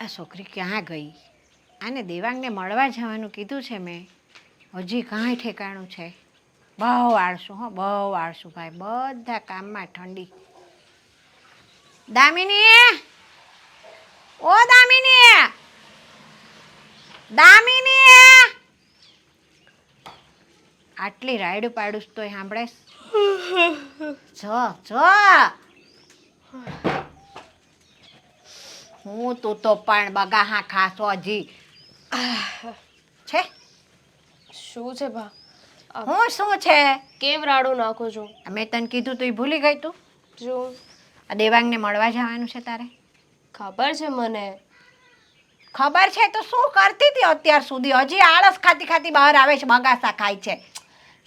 આ છોકરી ક્યાં ગઈ? આને દેવાંગને મળવા જવાનું કીધું છે મેં, હજી કાંઈ ઠેકાણું છે. બહુ આળસું, હો બહુ આળસું ભાઈ, બધા કામમાં ઠંડી. દામિની, ઓ દામિની, દામિની, આટલી રાયડું પાડું તોય સાંભળે? જો હું તું તો પણ બગાહા ખાસો હજી છે. શું છે બા? હું શું છે? કેમ રાડું નાખો છો? મેં તને કીધું તું ભૂલી ગઈ તું? જો આ દેવાંગને મળવા જવાનું છે તારે. ખબર છે મને. ખબર છે તો શું કરતી હતી અત્યાર સુધી? હજી આળસ ખાતી ખાતી બહાર આવે છે, બગાસા ખાય છે.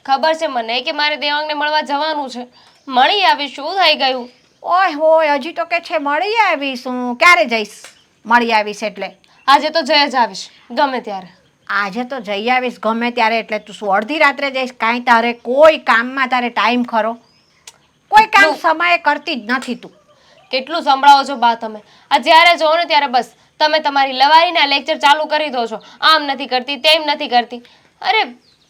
ખબર છે મને કે મારે દેવાંગને મળવા જવાનું છે. મળી આવી, શું થઈ ગયું? ઓય હોય, હજી તો કે છે મળી આવીશ. હું ક્યારે જઈશ? મળી આવીશ એટલે આજે તો જય જ આવીશ, ગમે ત્યારે. આજે તો જઈ આવીશ ગમે ત્યારે એટલે તું શું અડધી રાત્રે જઈશ? કાંઈ તારે કોઈ કામમાં તારે ટાઈમ ખરો? કોઈ કામ સમયે કરતી જ નથી તું. કેટલું સંભળાવો છો બા તમે? આ જ્યારે જોવો ને ત્યારે બસ તમે તમારી લવારીના લેક્ચર ચાલુ કરી દો છો. આમ નથી કરતી, તેમ નથી કરતી. અરે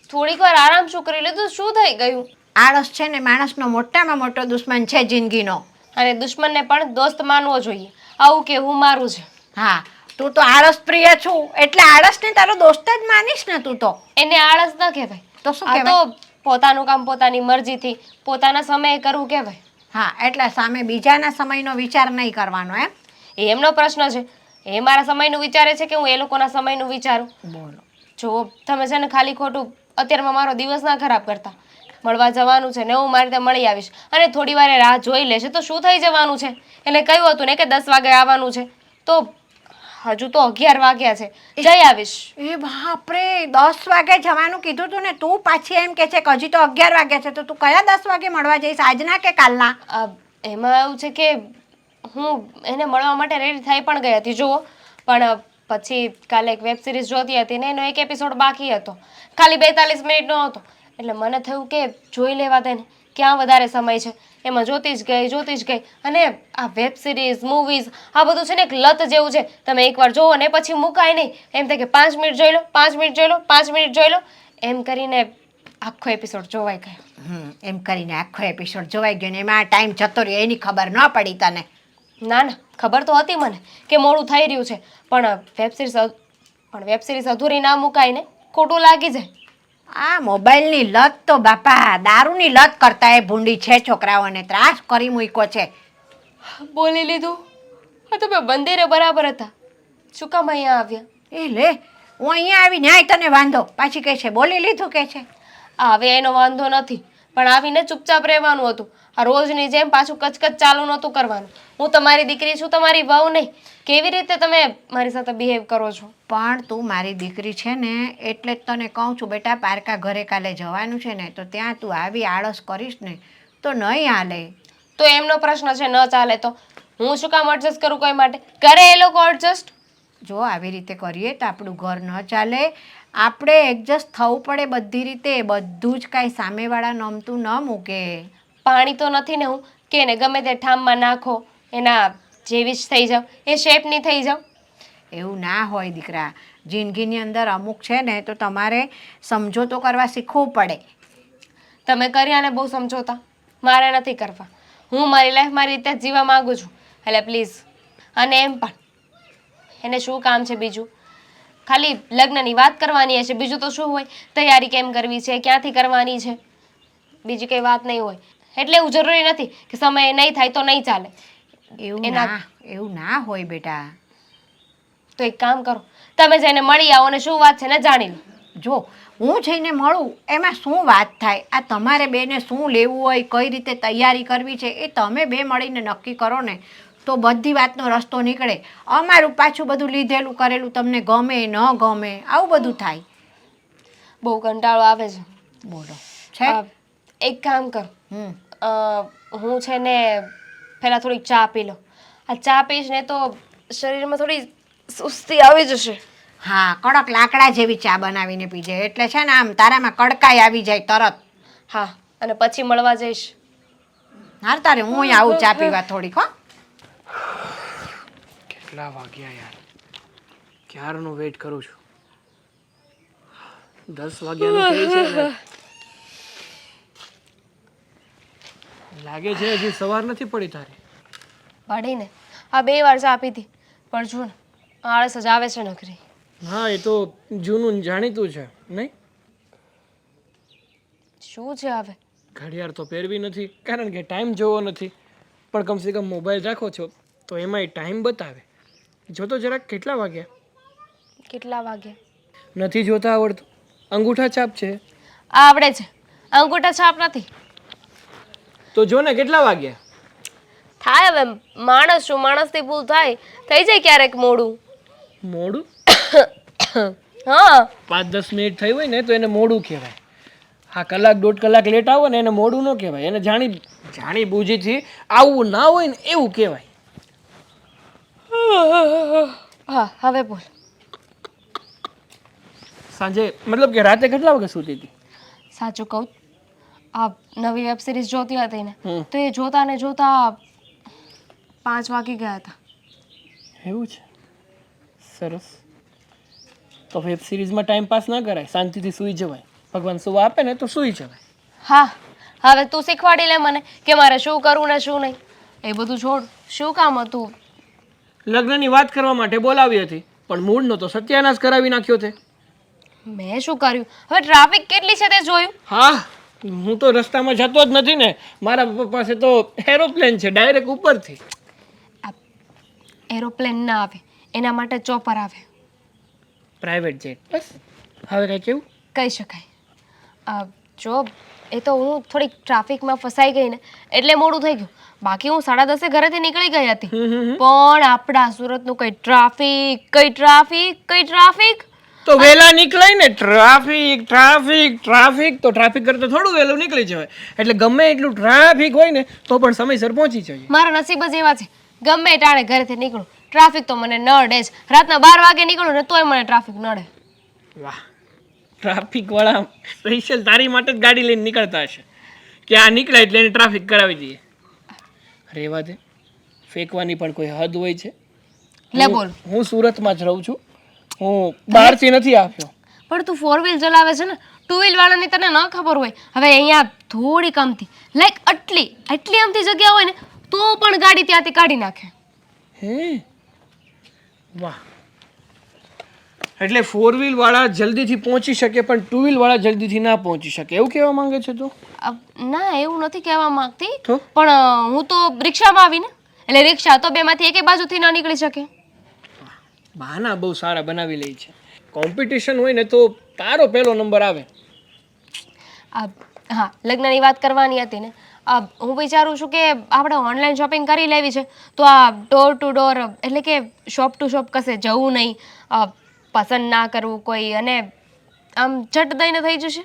થોડીક વાર આરામ શું કરી લીધું? શું થઈ ગયું? આળસ છે ને માણસનો મોટામાં મોટો દુશ્મન છે જિંદગીનો. અને દુશ્મનને પણ દોસ્ત માનવો જોઈએ, આવું કેવું મારું છે. હા, તું તો આળસ પ્રિય છું એટલે આળસને તારો દોસ્ત જ માનીશ ને તું તો. એને આળસ ન કહેવાય, તો શું આ કહેવાય? તો પોતાનું કામ પોતાની મરજીથી પોતાના સમયે કરવું કહેવાય. હા, એટલે સામે બીજાના સમયનો વિચાર નહીં કરવાનો એમ? એ એમનો પ્રશ્ન છે. એ મારા સમયનું વિચારે છે કે હું એ લોકોના સમયનું વિચારું? બોલો. જો તમે છે ને ખાલી ખોટું અત્યારમાં મારો દિવસ ના ખરાબ કરતા. મળવા જવાનું છે ને હું મારી રીતે મળી આવીશ અને થોડી વાર રાહ જોઈ લેશે તો શું થઈ જવાનું છે? એટલે કહ્યું હતું ને કે 10 વાગે આવવાનું છે, તો હજુ તો 11 વાગ્યા છે. જઈ આવીશ. એ બાપરે, 10 વાગે જવાનું કીધું તું ને તું પાછી એમ કે છે કે હજી તો 11 વાગ્યા છે, તો તું કયા 10 વાગે મળવા જઈશ? આજના કે કાલના? એમાં એવું છે કે હું એને મળવા માટે રેડી થઈ પણ ગઈ હતી જુઓ, પણ પછી કાલે એક વેબ સિરીઝ જોતી હતી ને એનો એક એપિસોડ બાકી હતો, ખાલી 42 મિનિટનો હતો. એટલે મને થયું કે જોઈ લેવા દે ને, ક્યાં વધારે સમય છે. એમાં જોતી જ ગઈ અને આ વેબ સિરીઝ મૂવીઝ આ બધું છે ને એક લત જેવું છે. તમે એકવાર જોવો ને પછી મુકાય નહીં. એમ થાય કે 5 મિનિટ જોઈ લો, 5 મિનિટ જોઈ લો, 5 મિનિટ જોઈ લો, એમ કરીને આખો એપિસોડ જોવાઈ ગયો. એમ કરીને આખો એપિસોડ જોવાઈ ગયો ને એમાં ટાઈમ જતો રહ્યો એની ખબર ન પડી તને? ના ના, ખબર તો હતી મને કે મોડું થઈ રહ્યું છે, પણ વેબ સિરીઝ અધૂરી ના મુકાય ને, ખોટું લાગી જાય. આ મોબાઈલની લત તો બાપા દારૂની લત કરતા એ ભૂંડી છે. છોકરાઓને ત્રાસ કરી મૂક્યો છે. બોલી લીધું. હા તો બંદીરે બરાબર હતા, શું કામ અહીંયા આવ્યા? એ લે, હું અહીંયા આવી ન્યાય તને વાંધો? પાછી કહે છે બોલી લીધું કે છે. હવે એનો વાંધો નથી, પણ આવીને ચૂપચાપ રહેવાનું હતું. આ રોજની જેમ પાછું કચકચ ચાલુ નહોતું કરવાનું. હું તમારી દીકરી છું, તમારી વહુ નહીં. કેવી રીતે તમે મારી સાથે બિહેવ કરો છો? પણ તું મારી દીકરી છે ને એટલે જ તને કહું છું બેટા, પારકા ઘરે કાલે જવાનું છે ને તો ત્યાં તું આવી આળસ કરીશ ને તો નહીં હાલે. તો એમનો પ્રશ્ન છે, ન ચાલે તો હું શું કામ એડજસ્ટ કરું કોઈ માટે? કરે એ લોકો એડજસ્ટ. જો આવી રીતે કરીએ તો આપણું ઘર ન ચાલે. આપણે એડજસ્ટ થવું પડે બધી રીતે. બધું જ કાંઈ સામેવાળા નમતું ન મૂકે. પાણી તો નથી ને હું કે ને ગમે તે ઠામમાં નાખો એના જેવી જ થઈ જાવ, એ શેપની થઈ જાવ? એવું ના હોય દીકરા. જિંદગીની અંદર અમુક છે ને તો તમારે સમજોતો કરવા શીખવું પડે. તમે કર્યા ને બહુ સમજોતા, મારે નથી કરવા. હું મારી લાઈફ મારી રીતે જીવવા માંગુ છું. એટલે પ્લીઝ. અને એમ પણ એને શું કામ છે બીજું? ખાલી લગ્નની વાત કરવાની હશે, બીજું તો શું હોય? તૈયારી કેમ કરવી છે, ક્યાંથી કરવાની છે, બીજી કંઈ વાત નહીં હોય. એટલે એવું જરૂરી નથી કે સમય નહીં થાય તો નહીં ચાલે. એવું ના હોય બેટા. તો એક કામ કરો, તમે જઈને મળી આવો અને શું વાત છે ને જાણી લો. જો હું જઈને મળું એમાં શું વાત થાય? આ તમારે બેને શું લેવું હોય, કઈ રીતે તૈયારી કરવી છે એ તમે બે મળીને નક્કી કરો ને તો બધી વાતનો રસ્તો નીકળે. અમારું પાછું બધું લીધેલું કરેલું તમને ગમે ન ગમે આવું બધું થાય. બહુ કંટાળો આવે છે. બોલો છે. એક કામ કરો, હું છે ને પહેલાં થોડીક ચા પી લો. આ ચા પીશ ને તો શરીરમાં થોડી સુસ્તી આવી જશે. હા, કડક લાકડા જેવી ચા બનાવીને પીજે એટલે છે ને આમ તારામાં કડકાઈ આવી જાય તરત. હા, અને પછી મળવા જઈશ. હાર તારે હું અહીં આવું ચા પીવા થોડીક. હો, કેટલા વાગ્યા યાર? ક્યારનો વેઇટ કરું છું. 10 વાગ્યાનું કહે છે ને. લાગે છે હજી સવાર નથી પડી તારી. પડીને આ 2 વાર ચા પીધી પણ જો ને આળસ જ આવે છે નખરી. હા એ તો જૂનું ને જાણીતું છે નહીં. શું છે હવે? ઘડિયાળ તો પહેરવી નથી કારણ કે ટાઈમ જોવો નથી, પણ કમસે કમ મોબાઈલ રાખો છો તો એમાંય ટાઈમ બતાવે. જોતો જરાક કેટલા વાગ્યા. કેટલા વાગ્યા? નથી જોતા આવડતું. અંગૂઠા છાપ છે આવડે છે, અંગૂઠા છાપ નથી. તો જો ને કેટલા વાગ્યા. થાય હવે, માણસ છું, માણસથી ભૂલ થાય, થઈ જાય ક્યારેક મોડું. મોડું? હા 5-10 મિનિટ થઈ હોય ને તો એને મોડું કહેવાય. હા, કલાક 1.5 કલાક લેટ આવો ને એને મોડું ન કહેવાય. એને જાણી બૂજીથી આવવું ના હોય ને એવું કહેવાય. હા હવે બોલ. સાંજે મતલબ કે રાતે કેટલા વાગે સૂતી હતી? સાચું કહું, આ નવી વેબ સિરીઝ જોતી હતી ને હમ. તો એ જોતા ને જોતા 5 વાગી ગયા હતા. એવું છે? સરસ. તો વેબ સિરીઝમાં ટાઈમ પાસ ના કરાય, શાંતિથી સૂઈ જવાય. ભગવાન સુવા આપે ને તો સૂઈ જવાય. હા હવે તું શીખવાડી લે મને કે મારે શું કરવું ને શું નહીં. એ બધું છોડ, શું કામ હતું? લગ્નની વાત કરવા માટે બોલાવી હતી પણ મૂળનો તો સત્યાનાશ કરાવી નાખ્યો તે. મેં શું કર્યું? હવે ટ્રાફિક કેટલી છે તે જોયું? હા, હું તો રસ્તામાં જતો જ નથી ને. મારા પપ્પા પાસે તો એરોપ્લેન છે, ડાયરેક્ટ ઉપરથી. એરોપ્લેન ના આવે, એના માટે ચોપર આવે. Private jet. બસ હવે કઈ કેવું? કહી શકાય. જો એ તો હું થોડીક ટ્રાફિકમાં ફસાઈ ગઈ ને એટલે મોડું થઈ ગયું. બાકી હું 10:30 ઘરેથી નીકળી ગઈ હતી. પણ આપણા સુરતનું કઈ ટ્રાફિક, કઈ ટ્રાફિક, કઈ ટ્રાફિક. તો વહેલા નીકળાય ને. ટ્રાફિક ટ્રાફિક ટ્રાફિક તો ટ્રાફિક કરતા થોડું વહેલું નીકળી જવાય. એટલે ગમે એટલું ટ્રાફિક હોય ને તો પણ સમયસર પહોંચી જઈએ. મારા નસીબ જ એવા છે, ગમે ટાણે ઘરેથી નીકળું ટ્રાફિક તો મને નડે જ. રાતના 12 વાગે નીકળું ને તોય મને ટ્રાફિક નડે. વાહ, ટ્રાફિક વાળા સ્પેશિયલ તારી માટે જ ગાડી લઈને નીકળતા હશે કે આ નીકળાય એટલે એને ટ્રાફિક કરાવી દઈએ. રેવા દે, ફેંકવાની પણ કોઈ હદ હોય છે. લે બોલ. હું સુરતમાં જ રહું છું, હું બહારથી નથી આવ્યો. પણ તું 4 વ્હીલ ચલાવે છે ને, 2 વ્હીલ વાળાની તને ન ખબર હોય. હવે અહીંયા થોડીક અમથી લાઈક આટલી અમથી જગ્યા હોય ને તો પણ ગાડી ત્યાંથી કાઢી નાખે. હે વાહ. એટલે 4 વ્હીલ વાળા જલ્દીથી પહોંચી શકે પણ 2 વ્હીલ વાળા જલ્દીથી ના પહોંચી શકે એવું કહેવા માંગે છે તું? ના એવું નથી કહેવા માંગતી, તો પણ હું તો રિક્ષામાં આવીને, એટલે રિક્ષા તો બેમાંથી એક બાજુથી ન નીકળી શકે. બહાના બહુ સારા બનાવી લે છે. કોમ્પિટિશન હોય ને તો તારો પહેલો નંબર આવે. હા, લગ્નની વાત કરવાની હતી ને, હું વિચારું છું કે આપણે ઓનલાઈન શોપિંગ કરી લેવી છે તો આ ડોર ટુ ડોર એટલે કે શોપ ટુ શોપ કશે જવું નહીં, પસંદ ના કરવું કોઈ, અને આમ ઝટ દઈને થઈ જશે.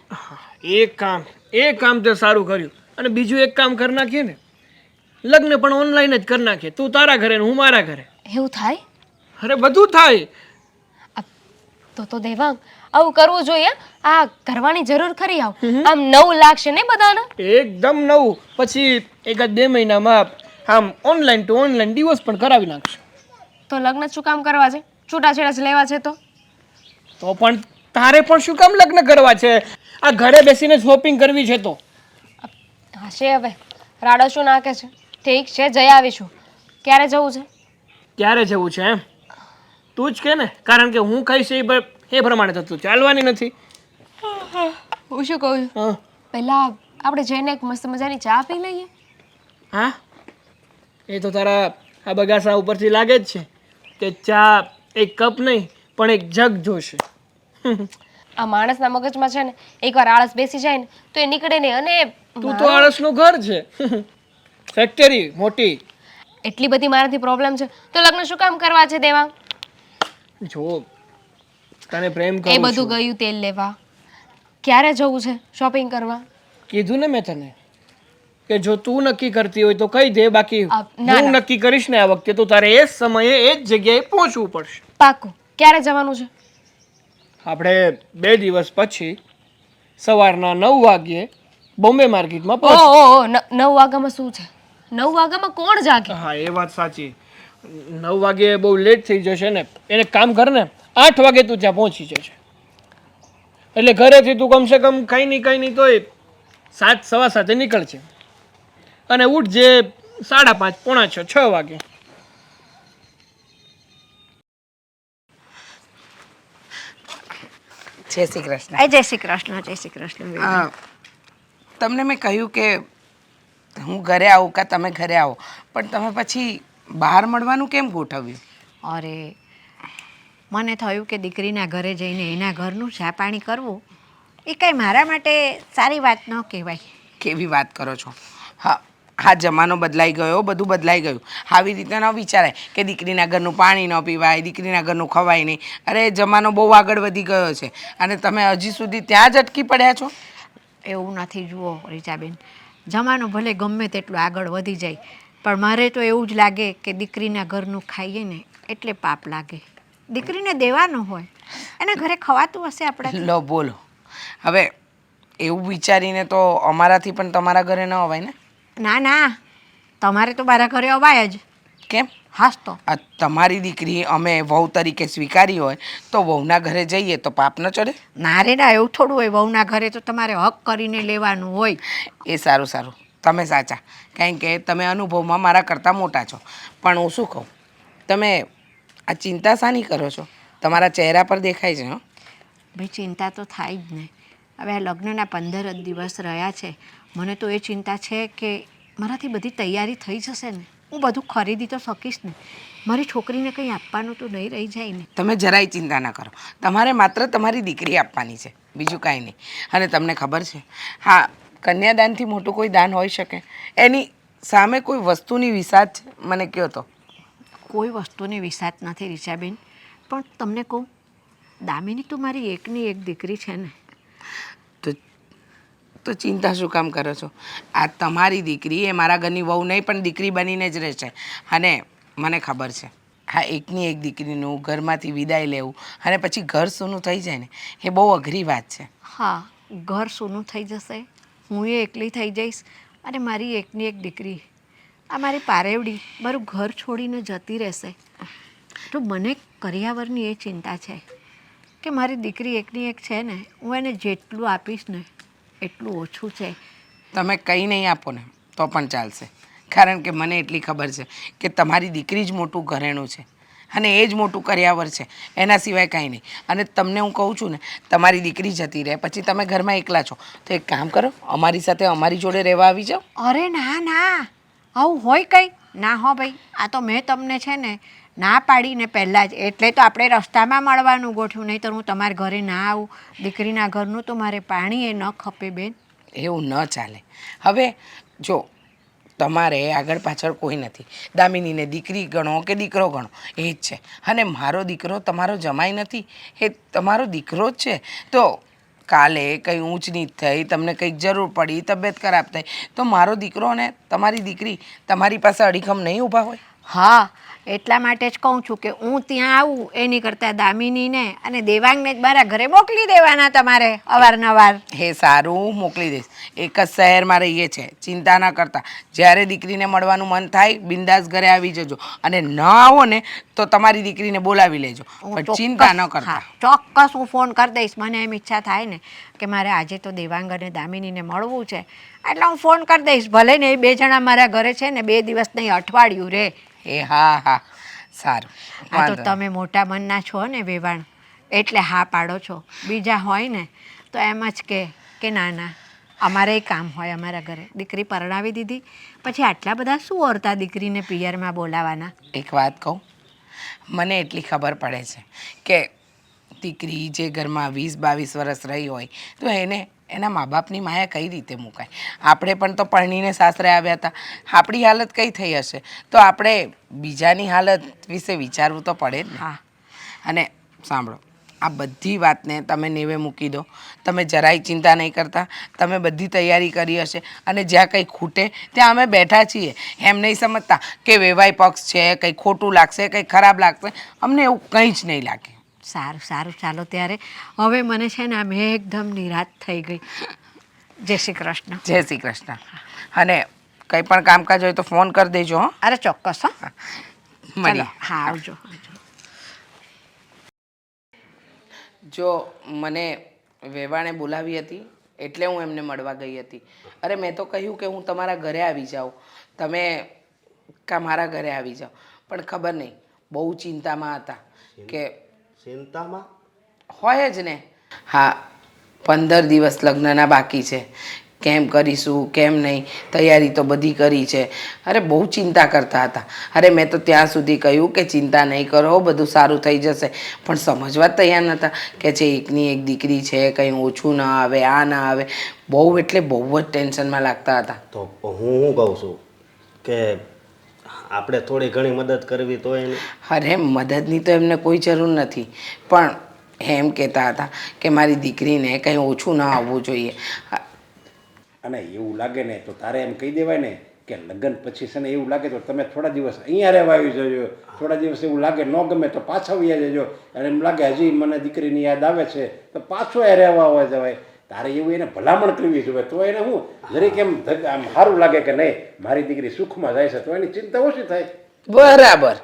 એક કામ તે સારું કર્યું. અને બીજું એક કામ કરી નાખીએ ને, લગ્ન પણ ઓનલાઈન જ કરી નાખીએ. તું તારા ઘરે ને હું મારા ઘરે. એવું થાય? અરે બધું થાય. તો દેવાંગ આવું કરવું જોઈએ. આ કરવાની જરૂર ખરી. આમ નવું લાગશે ને બધાને. એકદમ નવું. પછી 1-2 મહિનામાં આમ ઓનલાઈન ટુ ઓનલાઈન ડિવોર્સ પણ કરાવી નાખશે. તો લગ્ન શું કામ કરવા છે? છૂટાછેડા જ લેવા છે તો પણ તારે પણ શું કામ લગ્ન કરવા છે? આ ઘરે બેસીને શોપિંગ કરવી છે તો હશે. હવે રાડો શું નાખે છે? ઠીક છે, જઈ આવીશું. ક્યારે જવું છે? ક્યારે જવું છે એમ તું જ કે ને, કારણ કે હું કહીશ એ પ્રમાણે તો તું ચાલવાની નથી. હું શું કહું છું, હા પહેલા આપણે જઈને એક મસ્ત મજાની ચા પી લઈએ. હા, એ તો તારા આ બગાસા ઉપરથી લાગે જ છે કે ચા એક કપ નહીં પણ એક જગ જોશે. આ માણસના મગજમાં છે ને એકવાર આળસ બેસી જાય ને તો એ નીકળે નહીં. અને તું તો આળસનું ઘર છે, ફેક્ટરી મોટી. એટલી બધી મારાથી પ્રોબ્લેમ છે તો લગ્ન શું કામ કરવા છે દેવાંગ? જો તને પ્રેમ એ કરું બધું છું. ગયું તેલ લેવા. ક્યારે જવું છે શોપિંગ કરવા? કીધું ને મેં તને કે જો તું નક્કી કરતી હોય તો કહી દે, બાકી ના, હું નક્કી કરીશ ને આ વખતે તો તારે એ જ સમયે એ જ જગ્યાએ પહોંચવું પડશે. પાક્કું. ક્યારે જવાનું છે? આપણે 2 દિવસ પછી સવારના 9 વાગ્યે બોમ્બે માર્કેટમાં પહોંચ. ઓહો, 9 વાગ્યામાં શું છે? 9 વાગ્યામાં કોણ જાગે? હા એ વાત સાચી. 9 વાગે બહુ લેટ થઈ જશે ને, એને કામ કર ને 8 વાગે તું ત્યાં પહોંચી જશે. એટલે ઘરેથી તું કમસે કમ કંઈ નહીં તોય 7, સવા 7 નીકળશે અને ઉઠજે 5:30, પોણા 6 વાગે. જય શ્રી કૃષ્ણ. જય શ્રી કૃષ્ણ, જય શ્રી કૃષ્ણ. તમને મેં કહ્યું કે હું ઘરે આવું કે તમે ઘરે આવો, પણ તમે પછી બહાર મળવાનું કેમ ગોઠવ્યું? અરે મને થયું કે દીકરીના ઘરે જઈને એના ઘરનું ચા પાણી કરવું એ કંઈ મારા માટે સારી વાત ન કહેવાય. કેવી વાત કરો છો? હા, હા, જમાનો બદલાઈ ગયો, બધું બદલાઈ ગયું. આવી રીતે ન વિચારાય કે દીકરીના ઘરનું પાણી ન પીવાય, દીકરીના ઘરનું ખવાય નહીં. અરે જમાનો બહુ આગળ વધી ગયો છે અને તમે હજી સુધી ત્યાં જ અટકી પડ્યા છો. એવું નથી. જુઓ રીચાબેન, જમાનો ભલે ગમે તેટલું આગળ વધી જાય, પણ મારે તો એવું જ લાગે કે દીકરીના ઘરનું ખાઈએ ને એટલે પાપ લાગે. દીકરીને દેવાનું હોય, એના ઘરે ખવાતું હશે આપણે. લો બોલો. હવે એવું વિચારીને તો અમારાથી પણ તમારા ઘરે ન અવાય ને? ના ના, તમારે તો મારા ઘરે અવાય જ. કેમ? હાસ તો આ તમારી દીકરી અમે વહુ તરીકે સ્વીકારી હોય તો વહુના ઘરે જઈએ તો પાપ ન ચડે? ના રે ના, એવું થોડું હોય. વહુના ઘરે તો તમારે હક કરીને લેવાનું હોય. એ સારું સારું, તમે સાચા, કારણ કે તમે અનુભવમાં મારા કરતાં મોટા છો. પણ હું શું કહું, તમે આ ચિંતા શાની કરો છો? તમારા ચહેરા પર દેખાય છે. હં, ભાઈ ચિંતા તો થાય જ ને. હવે આ લગ્નના 15 જ દિવસ રહ્યા છે. મને તો એ ચિંતા છે કે મારાથી બધી તૈયારી થઈ જશે ને, હું બધું ખરીદી તો શકીશ ને, મારી છોકરીને કંઈ આપવાનું તો નહીં રહી જાય ને. તમે જરાય ચિંતા ના કરો. તમારે માત્ર તમારી દીકરી આપવાની છે, બીજું કાંઈ નહીં. અને તમને ખબર છે, હા, કન્યાદાનથી મોટું કોઈ દાન હોઈ શકે? એની સામે કોઈ વસ્તુની વિસાત છે? મને કહો તો. કોઈ વસ્તુની વિસાત નથી રીચાબેન, પણ તમને કહું, દામિની તો મારી એકની એક દીકરી છે ને. તો ચિંતા શું કામ કરો છો? આ તમારી દીકરી એ મારા ઘરની વહુ નહીં પણ દીકરી બનીને જ રહેશે. અને મને ખબર છે, આ એકની એક દીકરીનું ઘરમાંથી વિદાય લેવું અને પછી ઘર સૂનું થઈ જાય ને, એ બહુ અઘરી વાત છે. હા, ઘર સૂનું થઈ જશે, હું એ એકલી થઈ જઈશ અને મારી એકની એક દીકરી, આ મારી પારેવડી, મારું ઘર છોડીને જતી રહેશે. તો મને કરિયાવરની એ ચિંતા છે કે મારી દીકરી એકની એક છે ને, હું એને જેટલું આપીશ ને એટલું ઓછું છે. તમે કંઈ નહીં આપો ને તો પણ ચાલશે, કારણ કે મને એટલી ખબર છે કે તમારી દીકરી જ મોટું ઘરેણું છે અને એ જ મોટું કરિયાવર છે, એના સિવાય કાંઈ નહીં. અને તમને હું કહું છું ને, તમારી દીકરી જતી રહે પછી તમે ઘરમાં એકલા છો તો એક કામ કરો, અમારી સાથે અમારી જોડે રહેવા આવી જાઓ. અરે ના ના, આવું હોય કંઈ ના. હો ભાઈ, આ તો મેં તમને છે ને ના પાડીને પહેલાં જ, એટલે તો આપણે રસ્તામાં મળવાનું ગોઠવ્યું, નહીં તો હું તમારા ઘરે ના આવું. દીકરીના ઘરનું તો મારે પાણી એ ન ખપે બેન. એવું ન ચાલે. હવે જો, તમારે આગળ પાછળ કોઈ નથી. દામિનીને દીકરી ગણો કે દીકરો ગણો, એ જ છે. અને મારો દીકરો તમારો જમાઈ નથી, એ તમારો દીકરો જ છે. તો કાલે કંઈ ઊંચ નીચ થઈ, તમને કંઈક જરૂર પડી, તબિયત ખરાબ થઈ, તો મારો દીકરો અને તમારી દીકરી તમારી પાસે અડીખમ નહીં ઊભા હોય? હા, એટલા માટે જ કહું છું કે હું ત્યાં આવું એની કરતાં દામિનીને અને દેવાંગને જ મારા ઘરે મોકલી દેવાના તમારે અવારનવાર. એ સારું, મોકલી દઈશ. એક જ શહેરમાં રહીએ છે, ચિંતા ના કરતા. જ્યારે દીકરીને મળવાનું મન થાય બિંદાસ ઘરે આવી જજો, અને ન આવો ને તો તમારી દીકરીને બોલાવી લેજો, પણ ચિંતા ન કરતા. ચોક્કસ હું ફોન કરી દઈશ. મને એમ ઈચ્છા થાય ને કે મારે આજે તો દેવાંગ અને દામિનીને મળવું છે, એટલે હું ફોન કરી દઈશ. ભલે ને એ બે જણા મારા ઘરે છે ને 2 દિવસ નહીં, અઠવાડિયું રહે. હા હા, સારું. આ તો તમે મોટા મનના છો ને વેવાણ, એટલે હા પાડો છો. બીજા હોય ને તો એમ જ કે ના ના, અમારે કામ હોય અમારા ઘરે. દીકરી પરણાવી દીધી પછી આટલા બધા શું ઓરતા દીકરીને પિયરમાં બોલાવાના? એક વાત કહું, મને એટલી ખબર પડે છે કે દીકરી જે ઘરમાં 20-22 વર્ષ રહી હોય તો એને એના મા બાપની માયા કઈ રીતે મુકાય? આપણે પણ તો પરણીને સાસરે આવ્યા હતા, આપણી હાલત કઈ થઈ હશે, તો આપણે બીજાની હાલત વિશે વિચારવું તો પડે જ ને. હા, અને સાંભળો, આ બધી વાતને તમે નેવે મૂકી દો. તમે જરાય ચિંતા નહીં કરતા. તમે બધી તૈયારી કરી હશે અને જ્યાં કંઈ ખૂટે ત્યાં અમે બેઠા છીએ. એમ નહીં સમજતા કે વેવાઈ પક્ષ છે, કંઈ ખોટું લાગશે, કંઈ ખરાબ લાગશે. અમને એવું કંઈ જ નહીં લાગે. સારું સારું, ચાલો ત્યારે. હવે મને છે ને આમ એકદમ નિરાશ થઈ ગઈ. જય શ્રી કૃષ્ણ. જય શ્રી કૃષ્ણ. અને કંઈ પણ કામકાજ હોય તો ફોન કરી દેજો. હં, અરે ચોક્કસ. હા, મળીએ. ચલો હા આવજો જો મને વેવાણે બોલાવી હતી એટલે હું એમને મળવા ગઈ હતી. અરે મેં તો કહ્યું કે હું તમારા ઘરે આવી જાઉં, તમે મારા ઘરે આવી જાઓ, પણ ખબર નહીં બહુ ચિંતામાં હતા કે ચિંતામાં હોય જ ને. હા, 15 દિવસ લગ્નના બાકી છે, કેમ કરીશું કેમ નહીં, તૈયારી તો બધી કરી છે. અરે બહુ ચિંતા કરતા હતા. અરે મેં તો ત્યાં સુધી કહ્યું કે ચિંતા નહીં કરો, બધું સારું થઈ જશે, પણ સમજવા જ તૈયાર નહોતા કે જે એકની એક દીકરી છે, કંઈ ઓછું ના આવે, આ ના આવે. બહુ એટલે બહુ જ ટેન્શનમાં લાગતા હતા. તો હું શું કહું છું કે આપણે થોડી ઘણી મદદ કરવી તો એને. અરે મદદની તો એમને કોઈ જરૂર નથી, પણ એમ કહેતા હતા કે મારી દીકરીને કંઈ ઓછું ના આવવું જોઈએ. અને એવું લાગે ને તો તારે એમ કહી દેવાય ને કે લગ્ન પછી છે ને એવું લાગે તો તમે થોડા દિવસ અહીંયા રહેવા આવી જજો, થોડા દિવસ એવું લાગે ન ગમે તો પાછા આવી જજો, અને એમ લાગે હજી મને દીકરીની યાદ આવે છે તો પાછો એ રહેવા આવવા જવાય. તારે એવું એને ભલામણ કરવી જોઈએ, તો એને હું જરીક એમ આમ સારું લાગે કે નહીં મારી દીકરી સુખમાં જાય છે, તો એની ચિંતા ઓછી થાય. બરાબર,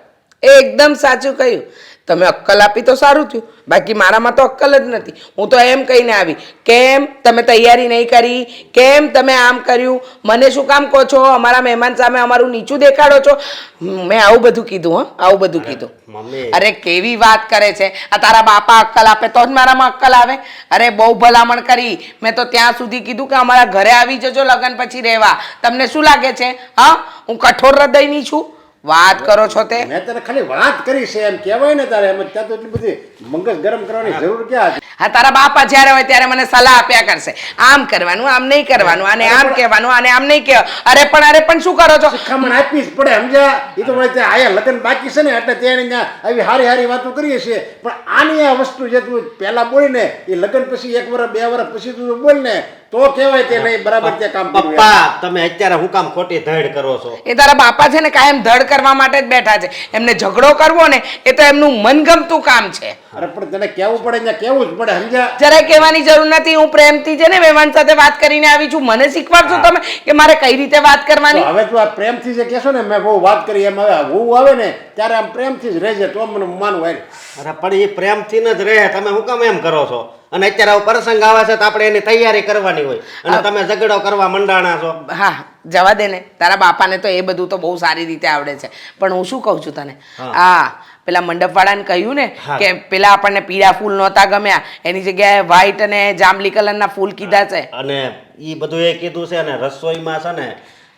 એકદમ સાચું કહ્યું. તમે અક્કલ આપી તો સારું થયું, બાકી મારામાં તો અક્કલ જ નથી. હું તો એમ કહીને આવી, કેમ તમે તૈયારી નહીં કરી, કેમ તમે આમ કર્યું, મને શું કામ કહો છો, અમારા મહેમાન સામે અમારું નીચું દેખાડો છો. મેં આવું બધું કીધું, હા આવું બધું કીધું. મમ્મી અરે કેવી વાત કરે છે આ, તારા બાપા અક્કલ આપે તો જ મારામાં અક્કલ આવે. અરે બહુ ભલામણ કરી, મેં તો ત્યાં સુધી કીધું કે અમારા ઘરે આવી જજો લગ્ન પછી રહેવા. તમને શું લાગે છે? હા, હું કઠોર હૃદયની છું? વાત કરો છો તે. મેં તને ખાલી વાત કરી છે એમ કહેવાય ને, તારે એમ ત્યાં તો એટલી બધી મગજ ગરમ કરવાની જરૂર ક્યાં હતી? હા, તારા બાપા જ્યારે હોય ત્યારે મને સલાહ આપ્યા કરશે, આમ કરવાનું, આમ નહીં કરવાનું, અને આમ કહેવાનું, અને આમ નહીં કહેવાનું. અરે પણ શું કરો છો? શિખામણ આપવી જ પડે, સમજ્યા? એ તો વળી ત્યાં આયા લગ્ન બાકી છે ને એટલે ત્યાં ત્યાં આવી હારી હારી વાતો કરીએ છીએ, પણ આની આ વસ્તુ જે તું પહેલા બોલીને એ લગ્ન પછી 1 વર્ષ 2 વર્ષ પછી તું બોલ ને તો કહેવાય કે નહીં બરાબર ત્યાં કામ કર્યું એમ. પપ્પા તમે અત્યારે હું કામ ખોટી ધડ કરો છો? એ તારા બાપા છે ને કાયમ ધડ કરવા માટે જ બેઠા છે. એમને ઝઘડો કરવો ને એ તો એમનું મનગમતું કામ છે. અરે પણ તને કહેવું પડે ને, કહેવું જ પડે, સમજ્યા? જરાય કહેવાની જરૂર નથી. હું પ્રેમથી છે ને મહેમાન સાથે વાત કરીને આવી છું. મને શીખવાડશો તમે કે મારે કઈ રીતે વાત તો કરવાની? હવે તું આ પ્રેમથી જે કહેશો ને મેં બહુ વાત કરી એમ, હવે હું આવે ને ત્યારે આમ પ્રેમથી જ રહેજે તો મને માનવું હોય. અરે પણ એ પ્રેમથી જ રહે, તમે હું કામ એમ કરો છો? અને અત્યારે આવો પ્રસંગ આવે છે તો આપણે એની તૈયારી કરવાની હોય, અને તમે ઝઘડો કરવા મંડાણા છો. હા, જવા દે ને. તારા બાપાને તો એ બધું તો બહુ સારી રીતે આવડે છે. પણ હું શું કહું છું તને, હા પેલા મંડપવાળાને કહ્યું ને કે પેલા આપણને પીળા ફૂલ નહોતા ગમ્યા, એની જગ્યાએ વ્હાઈટ અને જાંબલી કલરના ફૂલ કીધા છે. અને એ બધું એ કીધું છે, અને રસોઈમાં છે ને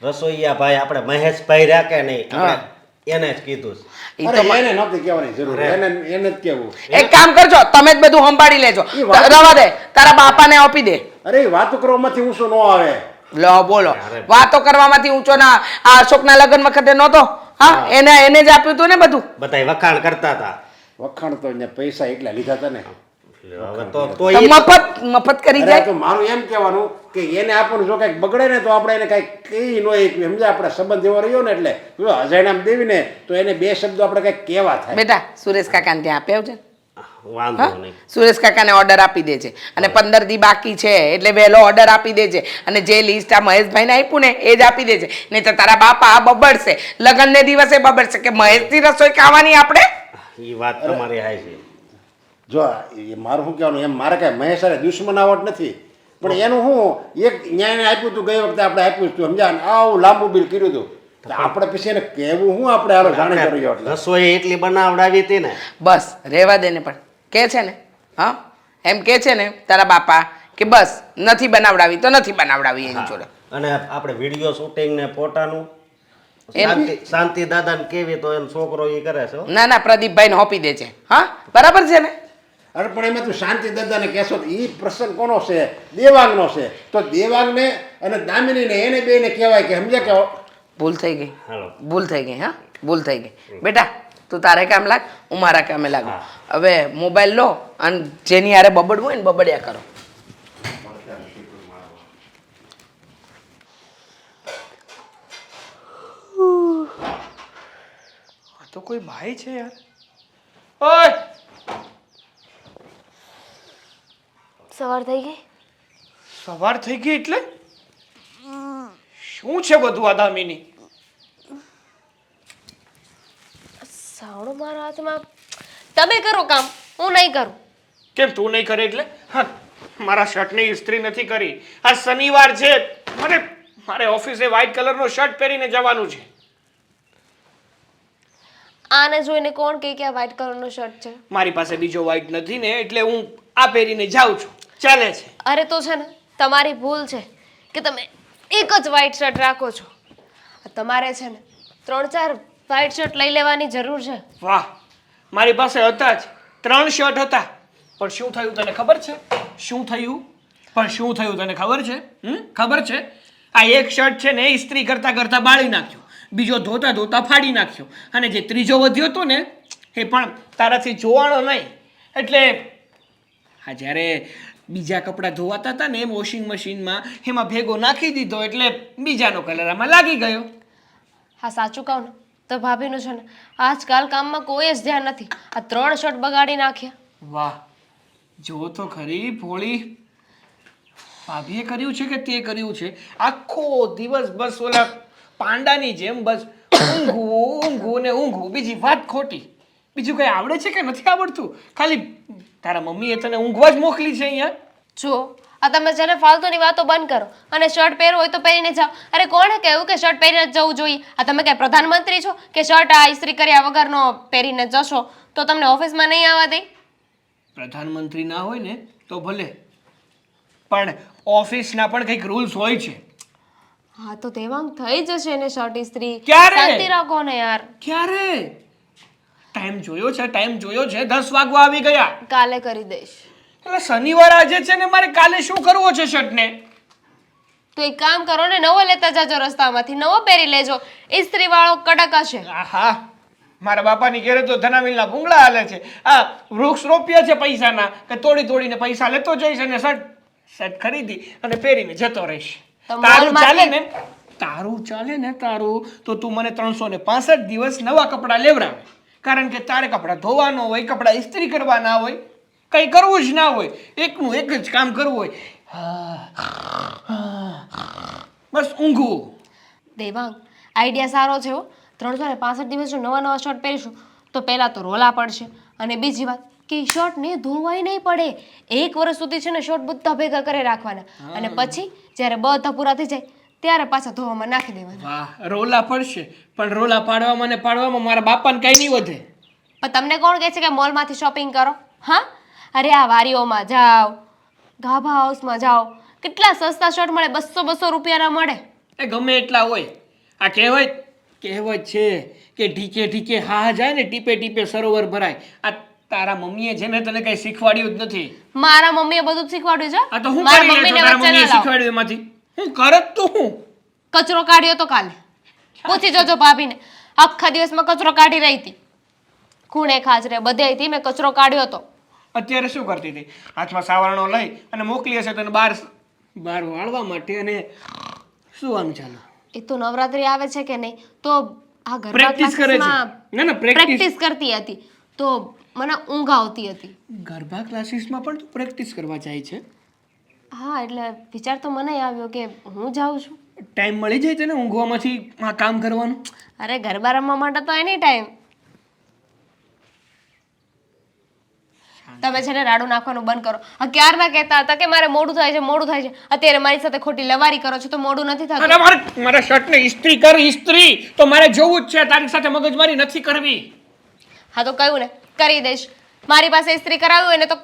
રસોઈયા ભાઈ આપણે મહેશભાઈ રહ્યા કે નહીં, આપણે એને જ કીધું છે. ઈ અરે તો એને નહોતી કહેવાની જરૂર, એને જ કહેવું. એક કામ કરજો, તમે જ બધું સંભાળી લેજો. રવા દે, તારા બાપાને આપી દે. અરે એ વાતો કરવામાંથી ઊંચો ન આવે. લો બોલો, વાતો કરવામાંથી ઊંચો ના. આ અશોકના લગ્ન વખતે નહોતો, હા એને જ આપ્યું હતું ને બધું. બધાય વખાણ કરતા હતા. વખાણ તો અહીંયા પૈસા એટલા લીધા હતા ને. હવે તો તો ઈ મફત કરી અરે જાય. તો મારું એમ કહેવાનું કે એને આપણને જો કંઈક બગડે ને તો આપણે એને કંઈક કહી નો સમજ્યા, આપણા સંબંધ એવો રહ્યો ને એટલે જો અજાણ્યામાં દેવી ને તો એને 2 શબ્દો આપણે કંઈક કહેવા થાય. બેટા સુરેશ કાકાને ત્યાં આપ્યા છે. વાંધો નહીં. સુરેશ કાકાને ઓર્ડર આપી દે છે, અને 15 દી બાકી છે એટલે વહેલો ઓર્ડર આપી દે છે, અને જે લિસ્ટ આ મહેશભાઈને આપ્યું ને એ જ આપી દે છે. નહીં તો તારા બાપા આ બબડશે, લગ્નને દિવસે બબડશે કે મહેશની રસોઈ ખાવાની આપણે. એ વાત તમારી હાય છે. જો એ મારું શું કહેવાનું એમ, મારે કાંઈ મહેશ હારે દુશ્મનાવટ નથી, પણ એનું હું એક ન્યાયને આપ્યું હતું ગઈ વખતે આપણે આપ્યું હતું, સમજ્યા ને આવું લાંબુ બિલ કર્યું હતું તો આપણે પછી એને કહેવું હું આપણે હાલો જાણી કર્યો એટલે. રસોઈ એટલી બનાવડાવી હતી ને. બસ રહેવા દે ને. પણ કે છે ને, હા એમ કે છે ને તારા બાપા કે બસ નથી બનાવડાવી તો નથી બનાવડાવી એની જોડે. અને આપણે વિડીયો શૂટિંગ ને ફોટાનું શાંતિ દાદાને કેવી તો એનો છોકરો એ કરે છે હો. ના ના, પ્રદીપભાઈને હોપી દે છે. હા બરાબર છે ને. અરે પણ એમાં તું શાંતિ દાદાને કહેશો તો એ પ્રસંગ કોનો છે? દેવાંગનો છે. તો દેવાંગને અને દામિનીને એને બેને કહેવાય કે સમજ્યા કે ભૂલ થઈ ગઈ, હાલો. ભૂલ થઈ ગઈ. હા ભૂલ થઈ ગઈ. બેટા તું તારે કામ લાગ, હું મારા કામે લાગુ. હવે મોબાઈલ લો અને જેની હારે બબડવું હોય ને બબડ્યા કરો. તો કોઈ ભાઈ છે યાર. ઓય સવાર થઈ ગઈ? સવાર થઈ ગઈ એટલે શું છે બધું આ દામિની? ધાવણું મારા હાથમાં. તમે કરો કામ, હું નહીં કરું. કેમ તું નહીં કરે એટલે? હા, મારા શર્ટની ઇસ્ત્રી નથી કરી. આ શનિવાર છે, મારે ઓફિસે વ્હાઈટ કલરનો શર્ટ પહેરીને જવાનું છે. આને જોઈને કોણ કહે કે આ વ્હાઈટ કલરનો શર્ટ છે? મારી પાસે બીજો વ્હાઈટ નથી ને, એટલે હું આ પહેરીને જાઉં છું. ચાલે છે. અરે તો છે ને તમારી ભૂલ છે કે તમે એક જ વ્હાઈટ શર્ટ રાખો છો. તમારે છે ને 3-4 વ્હાઈટ શર્ટ લઈ લેવાની જરૂર છે. વાહ, મારી પાસે હતા જ 3 શર્ટ હતા. પણ શું થયું તને ખબર છે? શું થયું તને ખબર છે? ખબર છે? આ એક શર્ટ છે ને ઇસ્ત્રી કરતા કરતા બાળી નાખ્યો, બીજો ધોતા ધોતા ફાડી નાખ્યો, અને જે ત્રીજો વધ્યો હતો ને એ પણ તારાથી જોવાનો નહીં. એટલે આ જ્યારે બીજા કપડાં ધોવાતા હતા ને એમ વોશિંગ મશીનમાં એમાં ભેગો નાખી દીધો, એટલે બીજાનો કલર આમાં લાગી ગયો. હા સાચું કહું ને તો ભાભીનું છે ને આજકાલ કામમાં કોઈ જ ધ્યાન નથી. આ 3 શર્ટ બગાડી નાખ્યા. વાહ, જો તો ખરી ભોળી ભાભીએ કર્યું છે કે તે કર્યું છે? આખો દિવસ બસ ઓલા પાંડાની જેમ બસ ઊંઘવું ને ઊંઘવું, બીજી વાત ખોટી. બીજું કઈ આવડે છે કે નથી આવડતું? ખાલી તારા મમ્મીએ તને ઊંઘવા જ મોકલી છે અહીંયા. જુઓ, આ તમે છે ને ફાલતુની વાતો બંધ કરો અને શર્ટ પહેરવું હોય તો પહેરીને જાઓ. અરે કોણે કહ્યું કે શર્ટ પહેરીને જ જવું જોઈએ? આ તમે કઈ પ્રધાનમંત્રી છો કે શર્ટ આ ઇસ્ત્રી કર્યા વગરનો પહેરીને જશો તો તમને ઓફિસમાં નહીં આવવા દે? પ્રધાનમંત્રી ના હોય ને તો ભલે, પણ ઓફિસના પણ કંઈક રૂલ્સ હોય છે. હા તો દેવાંગ થઈ જશે ને શર્ટ ઇસ્ત્રી. ક્યારે? શાંતિ રાખો ને યાર. ક્યારે? ટાઈમ જોયો છે? 10 વાગવા આવી ગયા. કાલે કરી દઈશ. એટલે શનિવાર આજે છે ને, મારે કાલે શું કરવો છે શર્ટને? તો એક કામ કરો ને, નવો લેતા જાજો રસ્તામાંથી, નવો પહેરી લેજો. ઇસ્ત્રી વાળો કડક હશે. આહા, મારા બાપાની ઘરે તો ધનામિલના ભૂંગળા હાલે છે. આ વૃક્ષ રોપ્યા છે પૈસાના કે તોડીને પૈસા લેતો જઈશ અને શર્ટ ખરીદી અને પહેરીને જતો રહીશ. તો તારું ચાલે મોલમાંથી- ને? તારું તો તું મને 365 દિવસ નવા કપડાં લેવડાવે. કારણ કે તારે કપડાં ધોવાનો હોય, કપડાં ઇસ્ત્રી કરવાના હોય, કંઈ કરવું જ ના હોય, એકનું એક જ કામ કરવું હોય, બસ ઊંઘવું. દેવાંગ, આઈડિયા સારો છે હો. 365 દિવસ જો નવા નવા શર્ટ પહેરીશું તો પહેલાં તો રોલા પડશે, અને બીજી વાત કે શર્ટને ધોવાય નહીં પડે. 1 વર્ષ સુધી છે ને શર્ટ બધા ભેગા કરી રાખવાના, અને પછી જ્યારે બધા પૂરા થઈ જાય ત્યારે પાછા ધોવામાં નાખી દેવાના. વાહ, રોલા પડશે, પણ રોલા પાડવામાં મારા બાપાને કઈ નહીં વધે. પણ તમને કોણ કહે છે કે મોલમાંથી શોપિંગ કરો? હા, અરે આ વારીઓમાં જાઓ, ગાભા હાઉસમાં જાઓ, કેટલા સસ્તા શર્ટ મળે, 200 રૂપિયાના મળે. એ ગમે એટલા હોય. આ કહેવત છે કે ઢીકે ઢીકે હા જાય ને ટીપે ટીપે સરોવર ભરાય. આ તારા મમ્મીએ છે ને તને કઈ શીખવાડ્યું જ નથી. મારા મમ્મીએ બધું જ શીખવાડ્યું છે. આ તો હું મારા કરી લેતો મમ્મીને તારા વચ્ચે મમ્મીએ ના લાવો. શીખવાડ્યું એમાંથી? હું કરત તો હું કચરો કાઢ્યો તો કાલે, પૂછી જોજો ભાભીને. આખા દિવસમાં કચરો કાઢી રહી હતી, ખૂણે ખાચરે બધેથી મેં કચરો કાઢ્યો હતો. અત્યારે શું કરતી હતી? હાથમાં સાવરણો લઈ અને મોકલી હશે તને બહાર વાળવા માટે, અને સુવાનું ચાલુ. એ તો નવરાત્રી આવે છે કે નહીં તો આ ગરબા પ્રેક્ટિસ કરે છે. ક્લાસીસમાં ના પ્રેક્ટિસ. પ્રેક્ટિસ કરતી હતી તો મને ઊંઘ આવતી હતી. ગરબા ક્લાસીસમાં પણ તું પ્રેક્ટિસ કરવા જાય છે? હા, એટલે વિચાર તો મને આવ્યો કે હું જાઉં છું. ટાઈમ મળી જાય તને ઊંઘવામાંથી આ કામ કરવાનું? અરે ગરબા રમવા માટે તો એની ટાઈમ. તમે છે ને રાડું નાખવાનું બંધ કરો. આ ક્યારના કહેતા હતા કે મારે મોડું થાય છે, અત્યારે મારી સાથે ખોટી લવારી કરો છો તો મોડું નથી થતું. અરે મારા શર્ટને ઇસ્ત્રી કર. ઇસ્ત્રી તો મારે જોવું જ છે, તારી સાથે મગજમારી નથી કરવી. હા તો કહ્યું ને, કરી દઈશ. મારી પાસે ઇસ્ત્રી કરાવી હોય ને તો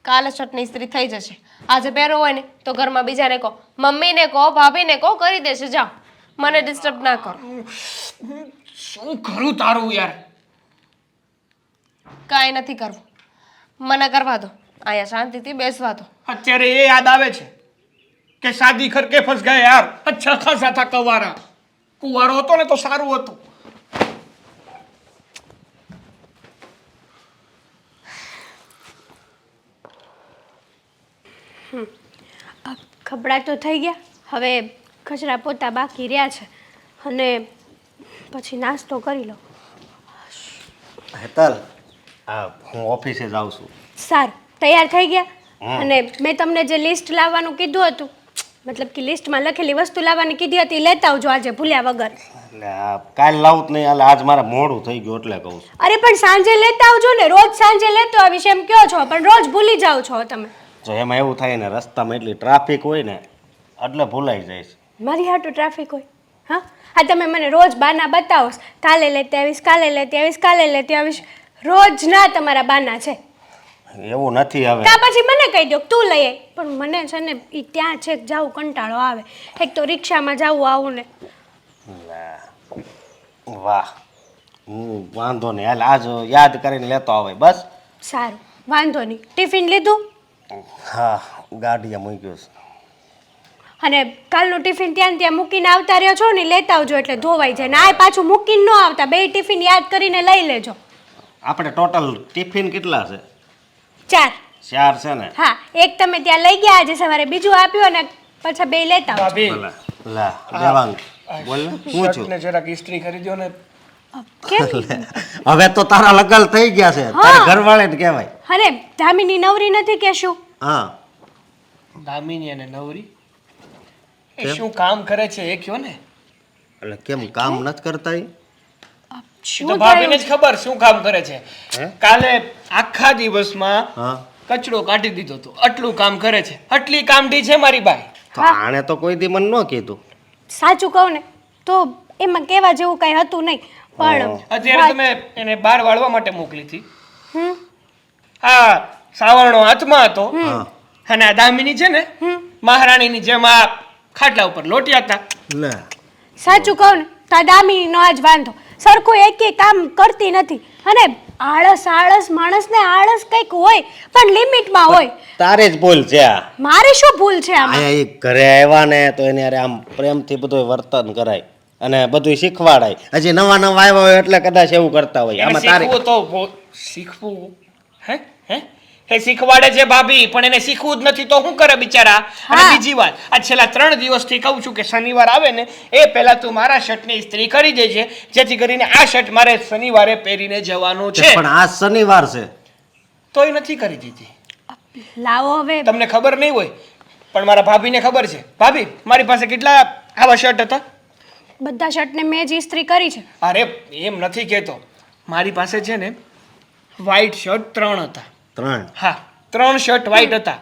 કાલે શર્ટની ઇસ્ત્રી થઈ જશે. આજે પહેરવો હોય ને તો ઘરમાં બીજાને કહો, મમ્મીને કહો, ભાભીને કહો, કરી દેશે. જાઓ, મને ડિસ્ટર્બ ના કરો. શું કરું તારું યાર? કાંઈ નથી કરવું, મને કરવા દો. અહીંયા શાંતિથી બેસવા દો. અત્યારે એ યાદ આવે છે કે શાદી કરકે ફસ ગયા યાર. અચ્છા ખાસા થા કવારા. કુંવારો હતો ને તો સારું હતું. કપડાં તો થઈ ગયા, હવે કચરા પોતા બાકી રહ્યા છે, અને પછી નાસ્તો કરી લો. હેતલ, હું ઓફિસે જાઉં છું. સારું, તૈયાર થઈ ગયા? અને મેં તમને જે લિસ્ટ લાવવાનું કીધું હતું મતલબ કે લિસ્ટમાં લખેલી વસ્તુ લાવવાની કીધી હતી લેતા આવજો આજે ભૂલ્યા વગર. એટલે કાલ લાવું જ નહીં, એટલે આજ મારે મોડું થઈ ગયું એટલે કહું છું. અરે પણ સાંજે લેતા આવજો ને, રોજ સાંજે લેતો આવીશ એમ કહો છો પણ રોજ ભૂલી જાઓ છો તમે. જો એમાં એવું થાય ને, રસ્તામાં એટલી ટ્રાફિક હોય ને એટલે ભૂલાઈ જાય છે. મારી હાટું ટ્રાફિક હોય? હા હા, તમે મને રોજ બાના બતાવો છો. કાલે લેતી આવીશ, કાલે લેતી આવીશ, કાલે લેતી આવીશ. રોજ ના તમારા બાના છે. એવું નથી હવે. ત્યાં પછી મને કહી દો તું લઈ આય. પણ મને છે ને ઈ ત્યાં છેક જાવું કંટાળો આવે. એક તો રિક્ષામાં જાવું આવું ને. વાહ, હું વાંધો નહીં, હાલ આજ યાદ કરીને લેતો આવે બસ. સારું, વાંધો નહીં. ટિફિન લીધું? હા, ગાડીએ મૂક્યું છે. અને કાલનું ટિફિન ત્યાં ને ત્યાં મૂકીને આવતા રહ્યો છો ને, લેતા આવજો એટલે ધોવાઈ જાય. ને આ પાછું મૂકીને ન આવતા, બે ટિફિન યાદ કરીને લઈ લેજો. આપણે ટોટલ ટિફિન કેટલા છે? 4. 4 છે ને? હા, એક તમે ત્યાં લઈ ગયા આજે સવારે, બીજું આપ્યું અને પાછા બે લેતા આવજો. ભાભી લા દેવાંગ બોલ ને, હું છું. શર્ટને જરાક ઇસ્ત્રી કરી દો ને. કેમ? હવે તો તારા લગન થઈ ગયા છે, તારે ઘરવાળે જ કહેવાય. અરે ધામીની નવરી નથી કે શું? હા, દામિની અને નવરી એ શું કામ કરે છે એ કયો ને. એટલે કેમ કામ નથી કરતા ઈ? એ શું તો થયું? ભાભીને જ ખબર શું કામ કરે છે. હે? કાલે આખા દિવસમાં હા, કચરો કાઢી દીધો તો આટલું કામ કરે છે, આટલી કામઢી છે મારી બાઈ. તો આણે તો કોઈ દી મને ન કીધું. સાચું કહું ને તો એમાં કહેવા જેવું કઈ હતું નહીં. પણ અત્યારે તમે એને બહાર વાળવા માટે મોકલી હતી. હમ, આ સાવરણો હાથમાં હતો હા, અને આ દામિની છે ને મહારાણીની જેમ આ ખાટલા ઉપર લોટ્યા હતા. લે સાચું કહું ને તો દામીનો આજ વાંધો. સરખું એકે કામ કરતી નથી. અને આળસ માણસને આળસ કંઈક હોય પણ લિમિટમાં હોય. તારે જ ભૂલ છે આ. મારે શું ભૂલ છે આમાં? અહીંયા ઈ ઘરે આવ્યા ને તો એને હારે આમ પ્રેમથી બધું વર્તન કરાય અને બધું શીખવાડાય. હજી નવા આવ્યા હોય એટલે કદાચ એવું કરતા હોય. એને આમાં તારે શીખવું તો શીખવું હે હે એ શીખવાડે છે ભાભી, પણ એને શીખવું જ નથી તો શું કરે બિચારા. અને હા. બીજી વાત, આ છેલ્લા 3 દિવસથી કહું છું કે શનિવાર આવે ને એ પહેલા તું મારા શર્ટની ઇસ્ત્રી કરી દેજે, જેથી કરીને આ શર્ટ મારે શનિવારે પહેરીને જવાનું છે. પણ આજ શનિવાર છે. તોય નથી કરી દીધી. લાવો હવે. તમને ખબર નહીં હોય પણ મારા ભાભીને ખબર છે. ભાભી, મારી પાસે કેટલા આવા શર્ટ હતા? બધા શર્ટને મેં જ ઇસ્ત્રી કરી છે. અરે એમ નથી કહેતો, મારી પાસે છે ને વ્હાઈટ શર્ટ 3 હતા. 3. હા, 3 શર્ટ વ્હાઈટ હતા,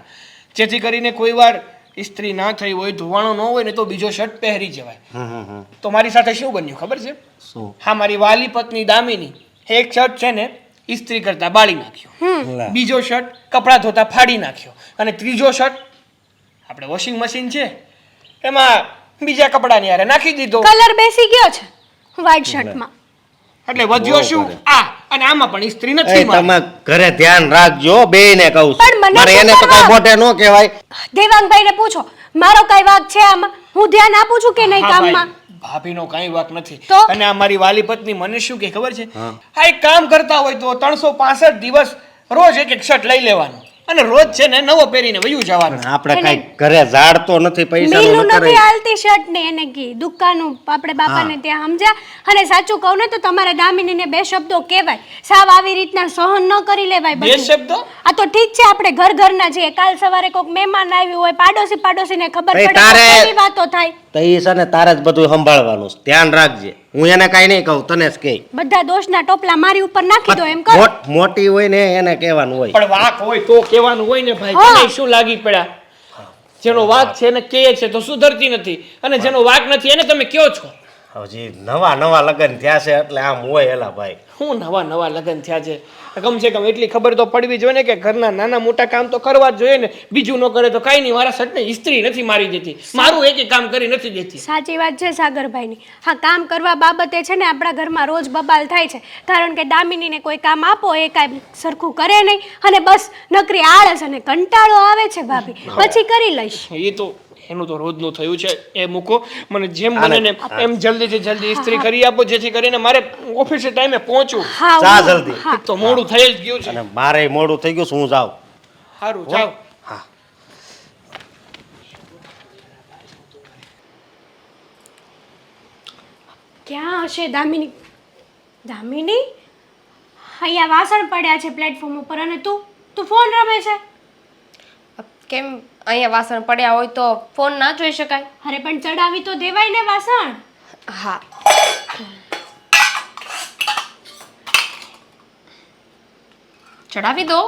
જેથી કરીને કોઈ વાર ઇસ્ત્રી ના થઈ હોય, ધોવાણો ન હોય ને તો બીજો શર્ટ પહેરી જવાય. તો મારી સાથે શું બન્યું ખબર છે? શું? હા, મારી વાલી પત્ની દામિની એક શર્ટ છે ને ઇસ્ત્રી કરતા બાળી નાખ્યો, લે. બીજો શર્ટ કપડાં ધોતા ફાડી નાખ્યો, અને ત્રીજો શર્ટ આપણે વોશિંગ મશીન છે એમાં બીજા કપડાની હારે નાખી દીધો. કલર બેસી ગયો છે વ્હાઈટ શર્ટમાં. એટલે વધ્યો શું? આ અને આમાં પણ ઇસ્ત્રી એ નથી મારી. તમે ઘરે ધ્યાન રાખજો, બેયને કહું છું. પણ મને મારે શું એને તો કઈ કરવા? મોઢે ન કહેવાય. દેવાંગભાઈને પૂછો મારો કઈ વાંક છે આમાં? હું ધ્યાન આપું છું કે નહીં હા કામમાં? ભાઈ, ભાભીનો કાંઈ વાંક નથી. તો? અને આ મારી વાલી પત્ની મને શું કે ખબર છે? આ એક કામ કરતા હોય તો 365 દિવસ રોજ એક શર્ટ લઈ લેવાનું અને રોજ છે ને નવો પહેરીને વયું જવાનું. આપણે કઈ ઘરે ઝાડતો નથી, પૈસા મિલું ન નથી કરે. હાલતી શર્ટ ને એને કી દુકાનું આપણે બાપાને ત્યાં સમજ્યા. અને સાચું કહું ને તો તમારા દામિનીને 2 શબ્દો કહેવાય, સાવ આવી રીતના સહન ન કરી લેવાય બે બધું. શબ્દો આ તો ઠીક છે આપણે ઘરના છીએ. કાલ સવારે કોઈક મહેમાન આવ્યું હોય, પાડોશીને ખબર ભાઈ, પડે તો તારે- કેવી વાતો થાય. તો ઈ છે ને તારે જ બધું સંભાળવાનું છે. ધ્યાન રાખજે. હું એને કઈ નહીં કહું, તને જ કહી. બધા દોષના ટોપલા મારી ઉપર નાખી દો એમ કરો. મોટી હોય ને એને કહેવાનું હોય. પણ વાંક હોય તો કહેવાનું હોય ને ભાઈ. હા. તને શું લાગી પડ્યા? જેનો વાંક છે એને કહે છે તો સુધરતી નથી, અને જેનો વાંક નથી એને તમે કયો છો. હજી નવા લગ્ન થયા છે એટલે આમ હોય એલા ભાઈ. હું નવા લગ્ન થયા છે, કમ સે કમ એટલી ખબર તો પડવી જોઈએ ને કે ઘરના નાના મોટા કામ તો કરવા જ જોઈએ ને. બીજું ન કરે તો કાંઈ નહીં. મારા શર્ટને ઇસ્ત્રી નથી મારી દેતી, મારું એક કામ કરી નથી દેતી. સાચી વાત છે સાગરભાઈની. હા, કામ કરવા બાબતે છે ને આપણા ઘરમાં રોજ બબાલ થાય છે. કારણ કે દામિનીને કોઈ કામ આપો એ કાંઈ સરખું કરે નહીં અને બસ નકરી આળસ અને કંટાળો આવે છે ભાભી. પછી કરી લઈશ. એ તો એનું તો રોજનું થયું છે, એ મૂકો. મને જેમ બને ને એમ જલ્દીથી જલ્દી ઇસ્ત્રી કરી આપો, જેથી કરીને મારે ઓફિસે ટાઈમે પહોંચું. હા જા હું- જલ્દી. હા. એક તો મોડું થઈ જ ગયું છે. અને મારે મોડું થઈ ગયું છે, હું જાઉં. સારું, જાઓ. ક્યાં હશે દામિની? દામિની, અહીંયા વાસણ પડ્યા છે પ્લેટફોર્મ ઉપર અને તું ફોન રમે છે. કેમ અહીંયા વાસણ પડ્યા હોય તો ફોન ના જોઈ શકાય? અરે પણ ચડાવી તો દેવાય ને વાસણ. હા, ચડાવી દો.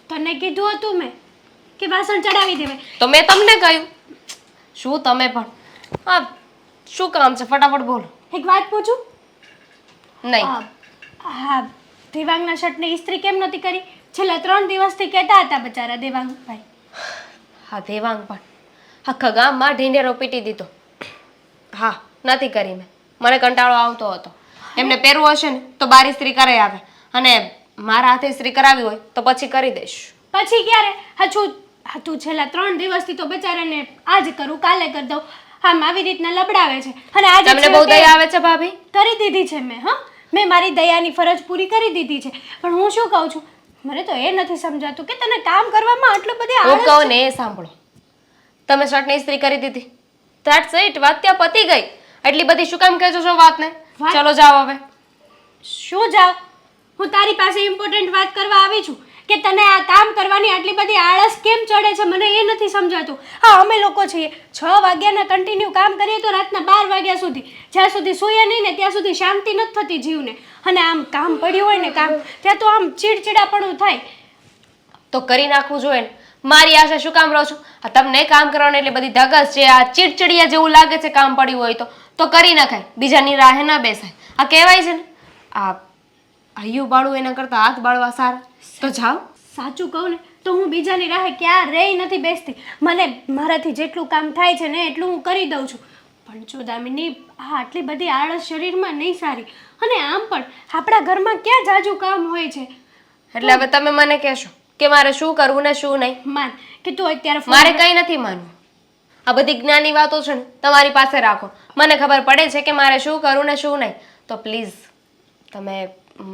તને કીધું હતું મેં કે વાસણ ચડાવી દેવાય. તો મેં તમને કહ્યું. શું તમે પણ હા, શું કામ છે ફટાફટ બોલો. એક વાત પૂછું? નહીં, હા, દેવાંગના શર્ટની ઇસ્ત્રી કેમ નહોતી કરી? છેલ્લા 3 દિવસથી કહેતા હતા બચારા દેવાંગભાઈ. હા દેવાંગ પણ આખા ગામમાં ઢીંઢેરો પીટી દીધો. હા, નથી કરી મેં. મને કંટાળો આવતો હતો. એમને પહેરવું હશે ને તો બાર ઇસ્ત્રી કરાઈ આવે, અને મારા હાથે ઇસ્ત્રી કરાવી હોય તો પછી કરી દઈશ. પછી ક્યારે? હા તું છેલ્લા 3 દિવસથી તો બચારાને આજ કરું કાલે કરી દઉં આમ આવી રીતના લબડાવે છે. અને આજે તમને બહુ દયા આવે છે ભાભી? કરી દીધી છે મેં. હા, મેં મારી દયાની ફરજ પૂરી કરી દીધી છે. પણ હું શું કહું છું, મને તો એ નથી સમજાતું કે તને કામ કરવામાં આટલું બધી હું આળસ કહું ને એ સાંભળો. તમે શર્ટની ઇસ્ત્રી કરી દીધી, ધેટ્સ ઇટ. વાત ત્યાં પતી ગઈ. એટલી બધી શું કામ કહેજો છો વાતને? વાત? ચલો જાઓ હવે. શું જાવ? હું તારી પાસે ઇમ્પોર્ટન્ટ વાત કરવા આવી છું કે તને આ કામ કરવાની આટલી બધી આળસ કેમ ચડે છે, મને એ નથી સમજાતું. હા, અમે લોકો છીએ 6 વાગ્યાના કન્ટિન્યુ કામ કરીએ તો રાતના 12 વાગ્યા સુધી, જ્યાં સુધી સૂઈએ નહીં ને ત્યાં સુધી શાંતિ નથી થતી જીવને. અને આમ કામ પડ્યું હોય ને કામ, ત્યાં તો આમ ચીડચીડાપણું થાય. તો કરી નાખવું જોઈએ ને. મારી આશા શું કામ રહો છો? આ તમને કામ કરવાની એટલે બધી ધગસ છે, આ ચીડચીડિયા જેવું લાગે છે કામ પડ્યું હોય તો કરી નખાય, બીજાની રાહે ના બેસાય. આ કહેવાય છે ને, આ હૈયું બાળું એના કરતાં હાથ બાળવા સારા. તો જાઓ. સાચું કહું ને તો હું બીજાની રાહે ક્યારેય નથી બેસતી. મને મારાથી જેટલું કામ થાય છે ને એટલું હું કરી દઉં છું. પણ જો દામિની, આ આટલી બધી આળસ શરીરમાં નહીં સારી. અને આમ પણ આપણા ઘરમાં ક્યાં જાજુ કામ હોય છે. એટલે હવે તમે મને કહેશો કે મારે શું કરવું ને શું નહીં? માન કે તું અત્યારે મારે કંઈ નથી માનવું. આ બધી જ્ઞાની વાતો છે ને તમારી પાસે રાખો. મને ખબર પડે છે કે મારે શું કરવું ને શું નહીં. તો પ્લીઝ તમે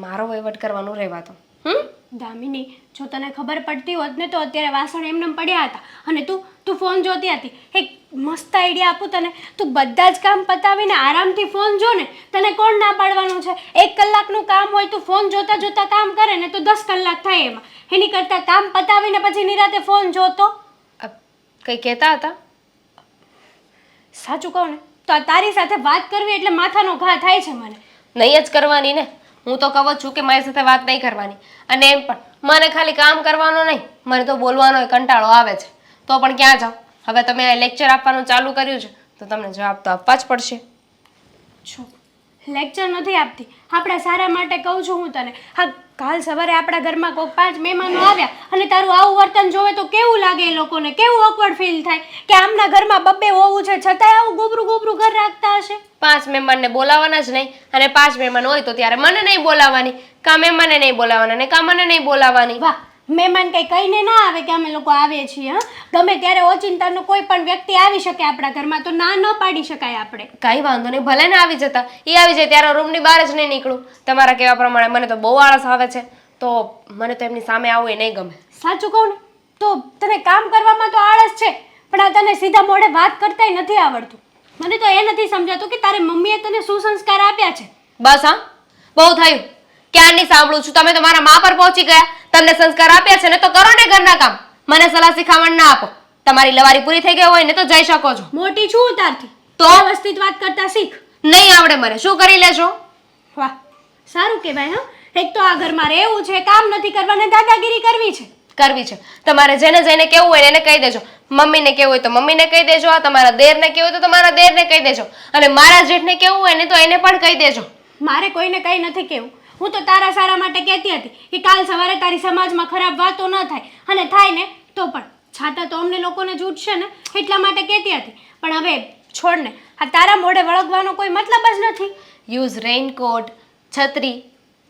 મારો વહીવટ કરવાનું રહેવા દો. દામિની, જો તને ખબર પડતી હોત ને તો અત્યારે વાસણ એમનેમ પડ્યા હતા અને તું ફોન જોતી હતી. એક મસ્ત આઈડિયા આપું તને. તું બધા જ કામ પતાવીને આરામથી ફોન જો ને. તને કોણ ના પાડવાનું છે? 1 કલાકનું કામ હોય તું ફોન જોતા જોતા કામ કરે ને તો 10 કલાક થાય એમાં. એની કરતાં કામ પતાવીને પછી નિરાતે ફોન જોતો. કંઈ કહેતા હતા? સાચું કહું ને તો આ તારી સાથે વાત કરવી એટલે માથાનો ઘા થાય છે મને. નહીં જ કરવાની ને. હું તો કહું જ છું કે મારી સાથે વાત નહીં કરવાની. અને એમ પણ મને ખાલી કામ કરવાનો નહીં, મને તો બોલવાનો કંટાળો આવે છે. તો પણ ક્યાં જાઉં? હવે તમે લેક્ચર આપવાનું ચાલુ કર્યું છે તો તમને જવાબ તો આપવા જ પડશે. છો લેક્ચર નથી આપતી, આપણા સારા માટે કહું છું હું તને. હા, કાલ સવારે આપણા ઘરમાં કોઈ 5 મહેમાનો આવ્યા અને તારું આવું વર્તન જોવે તો કેવું લાગે એ લોકોને? કેવું ઓકવર્ડ ફીલ થાય કે આમના ઘરમાં બબ્બે હોવું છે છતાંય આવું ગોબરું ઘર રાખતા હશે. 5 મહેમાનને બોલાવવાના જ નહીં, અને 5 મહેમાન હોય તો ત્યારે મને નહીં બોલાવવાની, કા મહેમાનને નહીં બોલાવવાના ને કા મને નહીં બોલાવવાની. વાહ, મહેમાન કંઈ કહીને ના આવે કે અમે લોકો આવીએ છીએ. હા, ગમે ત્યારે ઓચિંતાનો કોઈ પણ વ્યક્તિ આવી શકે આપણા ઘરમાં, તો ના ન પાડી શકાય આપણે. કાંઈ વાંધો નહીં, ભલે ને આવી જતા. એ આવી જાય ત્યારે રૂમની બહાર જ નહીં નીકળું. તમારા કહેવા પ્રમાણે મને તો બહુ આળસ આવે છે, તો મને તો એમની સામે આવવું એ નહીં ગમે. સાચું કહું ને તો તને કામ કરવામાં તો આળસ છે, પણ આ તને સીધા મોઢે વાત કરતાંય નથી આવડતું. મને તો એ નથી સમજાતું કે તારી મમ્મીએ તને શું સંસ્કાર આપ્યા છે. બસ હા, બહુ થયું. ક્યારની સાંભળું છું. તમે તો મારા મા પર પહોંચી ગયા. તમને સંસ્કાર આપ્યા છે ને તો કરો ને ઘરના કામ. મને સલાહ શીખામણ ના આપો. તમારી લવારી પૂરી થઈ ગઈ હોય ને તો જઈ શકો છો. મોટી છું તારથી તો વ્યવસ્થિત વાત કરતા શીખ. નહીં આવડે મને. શું કરી લેશો? વાહ, સારું કહેવાય. હા, એક તો આ ઘરમાં રહેવું છે, કામ નથી કરવાને દાદાગીરી કરવી છે. કરવી છે. તમારે જેને જેને કેવું હોય એને કહી દેજો. મમ્મીને કેવું હોય તો મમ્મીને કહી દેજો, તમારા દેરને કેવું હોય તો તમારા દેરને કહી દેજો, અને મારા જેઠને કેવું હોય ને તો એને પણ કહી દેજો. મારે કોઈને કંઈ નથી કહેવું. હું તો તારા સારા માટે કહેતી હતી કે કાલ સવારે તારી સમાજમાં ખરાબ વાતો ન થાય, અને થાય ને તો પણ છાતા તો અમને લોકોને જૂટશે ને એટલા માટે કહેતી હતી. પણ હવે છોડ ને, આ તારા મોઢે વળગવાનો કોઈ મતલબ જ નથી. યુઝ રેઇનકોટ, છત્રી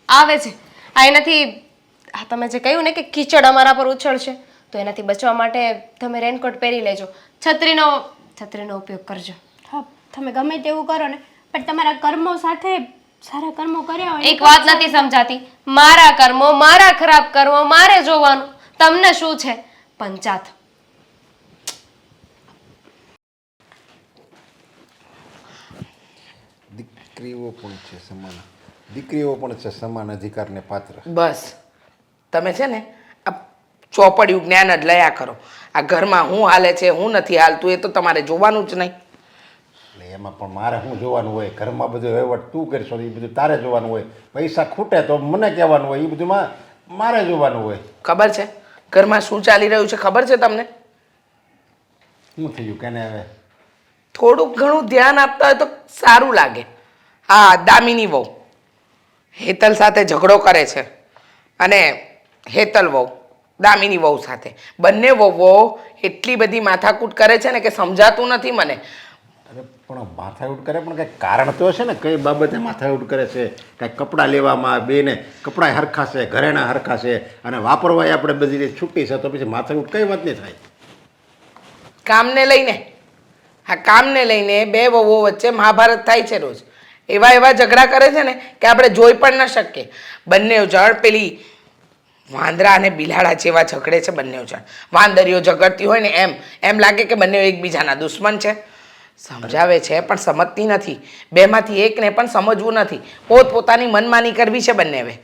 આવે છે. આ એનાથી આ તમે જે કહ્યું ને કે કીચડ અમારા પર ઉછળશે, તો એનાથી બચવા માટે તમે રેનકોટ પહેરી લેજો. છત્રીનો ઉપયોગ કરજો. હા, તમે ગમે તેવું કરો ને, પણ તમારા કર્મો સાથે સારા કર્મો કર્યા હોય. એક વાત નથી સમજાતી. મારા કર્મો, મારા ખરાબ કર્મો મારે જોવાનું. તમને શું છે પંચાત? દીકરીઓ પણ છે સમાન, દીકરીઓ પણ છે સમાન અધિકારને પાત્ર. બસ તમે છે ને આ ચોપડિયું જ્ઞાન જ લયા કરો. આ ઘરમાં હું હાલે છે હું નથી હાલતું એ તો તમારે જોવાનું જ નહીં. એટલે એમાં પણ મારે શું જોવાનું હોય? ઘરમાં બધું વહીવટ તું કરશો એ બધું તારે જોવાનું હોય. પૈસા ખૂટે તો મને કહેવાનું હોય, એ બધું મારે જોવાનું હોય. ખબર છે ઘરમાં શું ચાલી રહ્યું છે? ખબર છે તમને? શું થયું કેને હવે? થોડુંક ઘણું ધ્યાન આપતા હોય તો સારું લાગે. હા, દામિની વહુ હેતલ સાથે ઝઘડો કરે છે અને હેતલ વહુ દામિની વહુ સાથે બંને વહુઓ એટલી બધી માથાકૂટ કરે છે ને કે સમજાતું નથી મને. અરે પણ માથાકૂટ કરે પણ કંઈક કારણ તો હશે ને, કઈ બાબતે માથાકૂટ કરે છે? કાંઈક કપડાં લેવામાં બેને કપડાં હરખા છે, ઘરેણા હરખા છે અને વાપરવાય આપણે બધી રીતે છૂટી છે, તો પછી માથાકૂટ કઈ વાતની થાય? કામને લઈને, હા કામને લઈને બે વહુઓ વચ્ચે મહાભારત થાય છે રોજ. એવા એવા ઝઘડા કરે છે ને કે આપણે જોઈ પણ ન શકીએ. બંને જણ પેલી વાંદરા અને બિલાડા જેવા ઝઘડે છે બંને જણ. વાંદરીઓ ઝઘડતી હોય ને એમ લાગે કે બંને એકબીજાના દુશ્મન છે. સમજાવે છે પણ સમજતી નથી. બેમાંથી એકને પણ સમજવું નથી. પોતપોતાની મનમાની કરવી છે બંને. હવે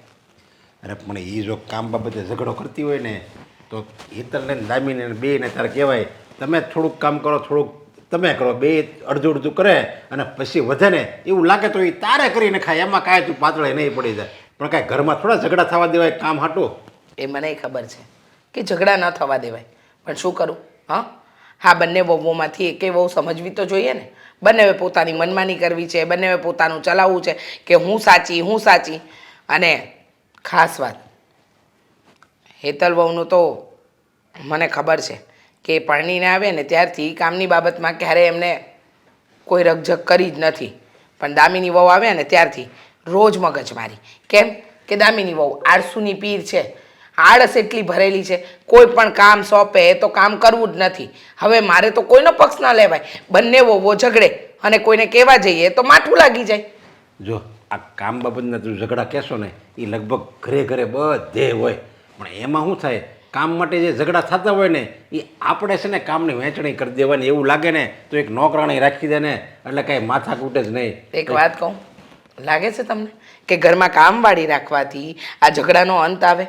અરે પણ એ જો કામ બાબતે ઝઘડો કરતી હોય ને તો હેતલને દામીને બેને તારે કહેવાય તમે થોડુંક કામ કરો, થોડુંક તમે કરો. બે અડધું અડધું કરે અને પછી વધે ને એવું લાગે તો એ તારે કરીને ખાય. એમાં કાંઈ તું પાતળે નહીં પડી જાય. પણ કાંઈ ઘરમાં થોડા ઝઘડા થવા દેવાય કામ હાટું? એ મને ખબર છે કે ઝઘડા ન થવા દેવાય, પણ શું કરું? હા બંને વહુઓમાંથી એકે વહુ સમજવી તો જોઈએ ને. બંને પોતાની મનમાની કરવી છે, બંને પોતાનું ચલાવવું છે કે હું સાચી. અને ખાસ વાત હેતલ વહુનું તો મને ખબર છે કે પરણીને આવે ને ત્યારથી કામની બાબતમાં ક્યારેય એમને કોઈ રકઝક કરી જ નથી. પણ દામિની વહુ આવે ને ત્યારથી રોજ મગજમારી. કેમ કે દામિની વહુ આળસુની પીર છે. આળસ એટલી ભરેલી છે, કોઈ પણ કામ સોંપે તો કામ કરવું જ નથી. હવે મારે તો કોઈનો પક્ષ ના લેવાય. બંને વહુઓ ઝઘડે અને કોઈને કહેવા જઈએ તો માઠું લાગી જાય. જો આ કામ બાબતના તું ઝઘડા કહેશો ને એ લગભગ ઘરે ઘરે બધે હોય. પણ એમાં શું થાય, કામ માટે જે ઝઘડા થતા હોય ને એ આપણે છે ને કામની વહેંચણી કરી દેવાની. એવું લાગે ને તો એક નોકરાણી રાખી દે ને એટલે કાંઈ માથાકૂટ જ નહીં. એક વાત કહું, લાગે છે તમને કે ઘરમાં કામવાળી રાખવાથી આ ઝઘડાનો અંત આવે?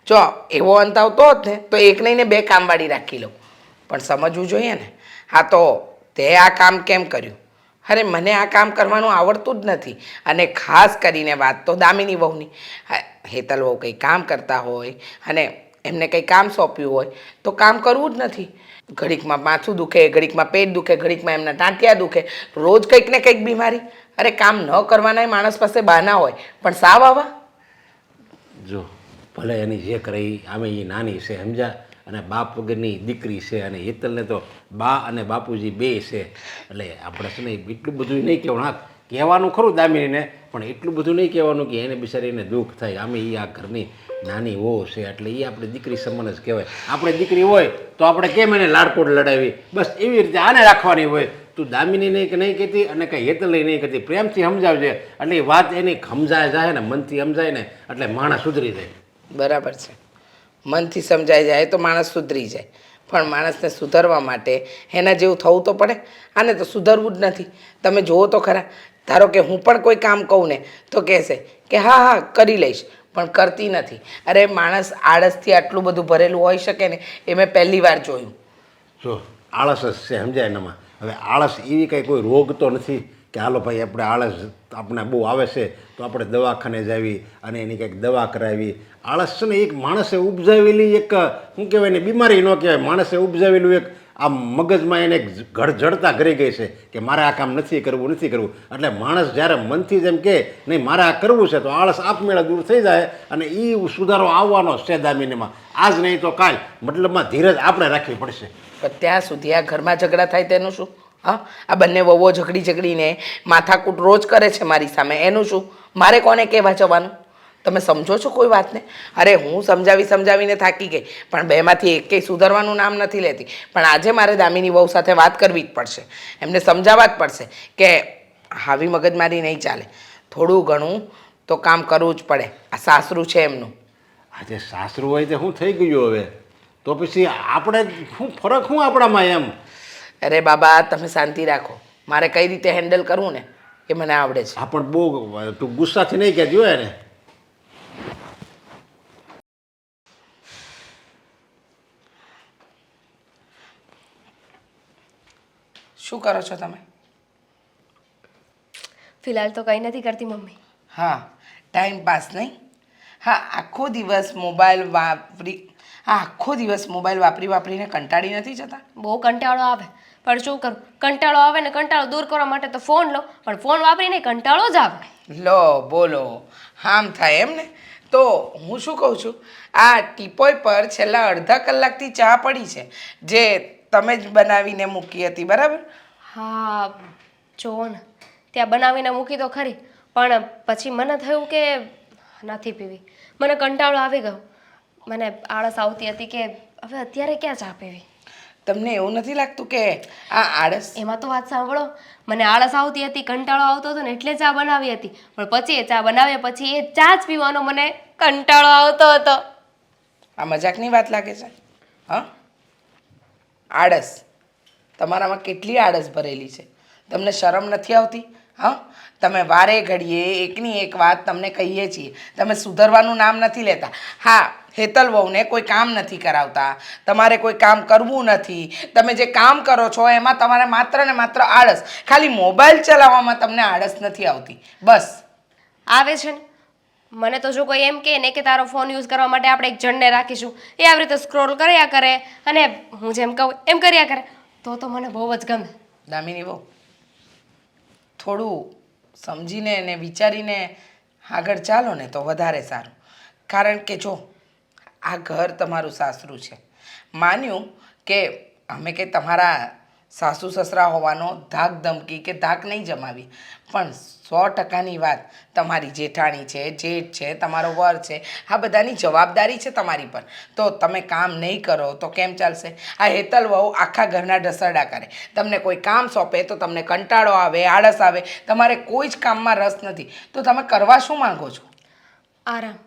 જો એવો અંત આવતો હોત ને તો એક નહીં ને બે કામવાળી રાખી લો. પણ સમજવું જોઈએ ને. હા તો તે આ કામ કેમ કર્યું? અરે મને આ કામ કરવાનું આવડતું જ નથી. અને ખાસ કરીને વાત તો દામિની વહુની. હેતલ વહુ કંઈ કામ કરતા હોય અને એમને કંઈ કામ સોંપ્યું હોય તો કામ કરવું જ નથી. ઘડીકમાં માથું દુખે, ઘડીકમાં પેટ દુખે, ઘડીકમાં એમના ટાંટિયા દુખે, રોજ કંઈક ને કંઈક બીમારી. અરે કામ ન કરવાના માણસ પાસે બહાના હોય પણ સાવ આવા. જો ભલે એની જે કરે એ આમે એ નાની છે સમજા, અને બાપ વગરની દીકરી છે, અને હેતલને તો બા અને બાપુજી બે છે. એટલે આપણે છે ને એટલું બધું નહીં કહેવાનું. હા કહેવાનું ખરું દામિનીને, પણ એટલું બધું નહીં કહેવાનું કે એને બિચારીને દુઃખ થાય. આમે એ આ ઘરની નાની વહુ છે એટલે એ આપણે દીકરી સમાન જ કહેવાય. આપણે દીકરી હોય તો આપણે કેમ એને લાડકોડ લડાવી, બસ એવી રીતે આને રાખવાની હોય. તું દામિની નહીં કહેતી અને કંઈ હેતલની નહીં કહેતી, પ્રેમથી સમજાવજે. એટલે એ વાત એની સમજાય જાય ને, મનથી સમજાય ને એટલે માણસ સુધરી જાય. બરાબર છે, મનથી સમજાઈ જાય તો માણસ સુધરી જાય. પણ માણસને સુધરવા માટે એના જેવું થવું તો પડે. આને તો સુધરવું જ નથી. તમે જુઓ તો ખરા, ધારો કે હું પણ કોઈ કામ કહું ને તો કહેશે કે હા કરી લઈશ, પણ કરતી નથી. અરે માણસ આળસથી આટલું બધું ભરેલું હોઈ શકે ને એ મેં પહેલી વાર જોયું. જો આળસ જ છે સમજાય એનામાં. હવે આળસ એવી કંઈ કોઈ રોગ તો નથી કે હાલો ભાઈ આપણે આળસ આપણે બહુ આવે છે તો આપણે દવાખાને જાવી અને એની કંઈક દવા કરાવી. આળસ છે ને એક માણસે ઉપજાવેલી એક શું કહેવાય ને બીમારી ન કહેવાય, માણસે ઉપજાવેલું એક આ મગજમાં એને જડતા કરી ગઈ છે કે મારે આ કામ નથી કરવું. એટલે માણસ જ્યારે મનથી જેમ કહે નહીં મારે આ કરવું છે તો આળસ આપમેળે દૂર થઈ જાય અને એ સુધારો આવવાનો છે દામિનીમાં. આજ નહીં તો કાલ, મતલબમાં ધીરજ આપણે રાખવી પડશે. પણ ત્યાં સુધી આ ઘરમાં ઝઘડા થાય તેનું શું? હા આ બંને વહુઓ ઝઘડીને માથાકૂટ રોજ કરે છે મારી સામે, એનું શું? મારે કોને કહેવા જવાનું? તમે સમજો છો કોઈ વાતને? અરે હું સમજાવીને થાકી ગઈ, પણ બેમાંથી એકેય સુધરવાનું નામ નથી લેતી. પણ આજે મારે દામિની વહુ સાથે વાત કરવી જ પડશે, એમને સમજાવવા જ પડશે કે આવી મગજમારી નહીં ચાલે. થોડું ઘણું તો કામ કરવું જ પડે. આ સાસરું છે એમનું. આજે સાસરું હોય તો શું થઈ ગયું હવે? તો પછી આપણે શું ફરક શું આપણામાં એમ? અરે બાબા તમે શાંતિ રાખો. મારે કઈ રીતે હેન્ડલ કરવું ને એ મને આવડે છે. હા પણ બહુ તું ગુસ્સાથી નહીં કહેતી હોય ને. શું કરો છો તમે? ફિલહાલ તો કંઈ નથી કરતી મમ્મી. હા, ટાઈમ પાસ નહીં? હા, આખો દિવસ મોબાઈલ વાપરીને કંટાળી નથી જતા? બહુ કંટાળો આવે, પણ શું કરું? કંટાળો આવે ને કંટાળો દૂર કરવા માટે તો ફોન લો, પણ ફોન વાપરીને કંટાળો જ આવે. લો બોલો, આમ થાય એમ ને? તો હું શું કહું છું, આ ટીપોય પર છેલ્લા અડધા કલાકથી ચા પડી છે, જે તમે જ બનાવીને મૂકી હતી, બરાબર? હા, જુઓ ને, ત્યાં બનાવીને મૂકી તો ખરી, પણ પછી મને થયું કે નથી પીવી. મને કંટાળો આવી ગયો. મને આળસ આવતી હતી કે હવે અત્યારે ક્યાં ચા પીવી. તમને એવું નથી લાગતું કે આ આળસ? એમાં તો વાત સાંભળો, મને આળસ આવતી હતી, કંટાળો આવતો હતો ને એટલે ચા બનાવી હતી, પણ પછી એ ચા બનાવ્યા પછી એ ચા જ પીવાનો મને કંટાળો આવતો હતો. આ મજાકની વાત લાગે છે? હા, આળસ. તમારામાં કેટલી આળસ ભરેલી છે, તમને શરમ નથી આવતી? હા, તમે વારે ઘડીએ એકની એક વાત તમને કહીએ છીએ, તમે સુધરવાનું નામ નથી લેતા. હા, હેતલ વહુને કોઈ કામ નથી કરાવતા, તમારે કોઈ કામ કરવું નથી, તમે જે કામ કરો છો એમાં તમારે માત્ર ને માત્ર આળસ. ખાલી મોબાઈલ ચલાવવામાં તમને આળસ નથી આવતી, બસ. આવે છે ને, મને તો જો કોઈ એમ કહે ને કે તારો ફોન યુઝ કરવા માટે આપણે એક જણને રાખીશું, એ આવી રીતે સ્ક્રોલ કર્યા કરે અને હું જેમ કહું એમ કર્યા કરે, તો મને બહુ જ ગમે. દામિની વહુ, થોડું સમજીને અને વિચારીને આગળ ચાલો ને તો વધારે સારું. કારણ કે જો આ ઘર તમારું સાસરું છે. માન્યું કે અમે કે તમારા સાસુ સસરા હોવાનો ધાક ધમકી કે ધાક નહીં જમાવી, પણ 100%ની વાત, તમારી જેઠાણી છે, જેઠ છે, તમારો વર છે, આ બધાની જવાબદારી છે તમારી પર. તો તમે કામ નહીં કરો તો કેમ ચાલશે? આ હેતલ વહુ આખા ઘરના ઢસરડા કરે, તમને કોઈ કામ સોંપે તો તમને કંટાળો આવે, આળસ આવે, તમારે કોઈ જ કામમાં રસ નથી, તો તમે કરવા શું માંગો છો? આરામ.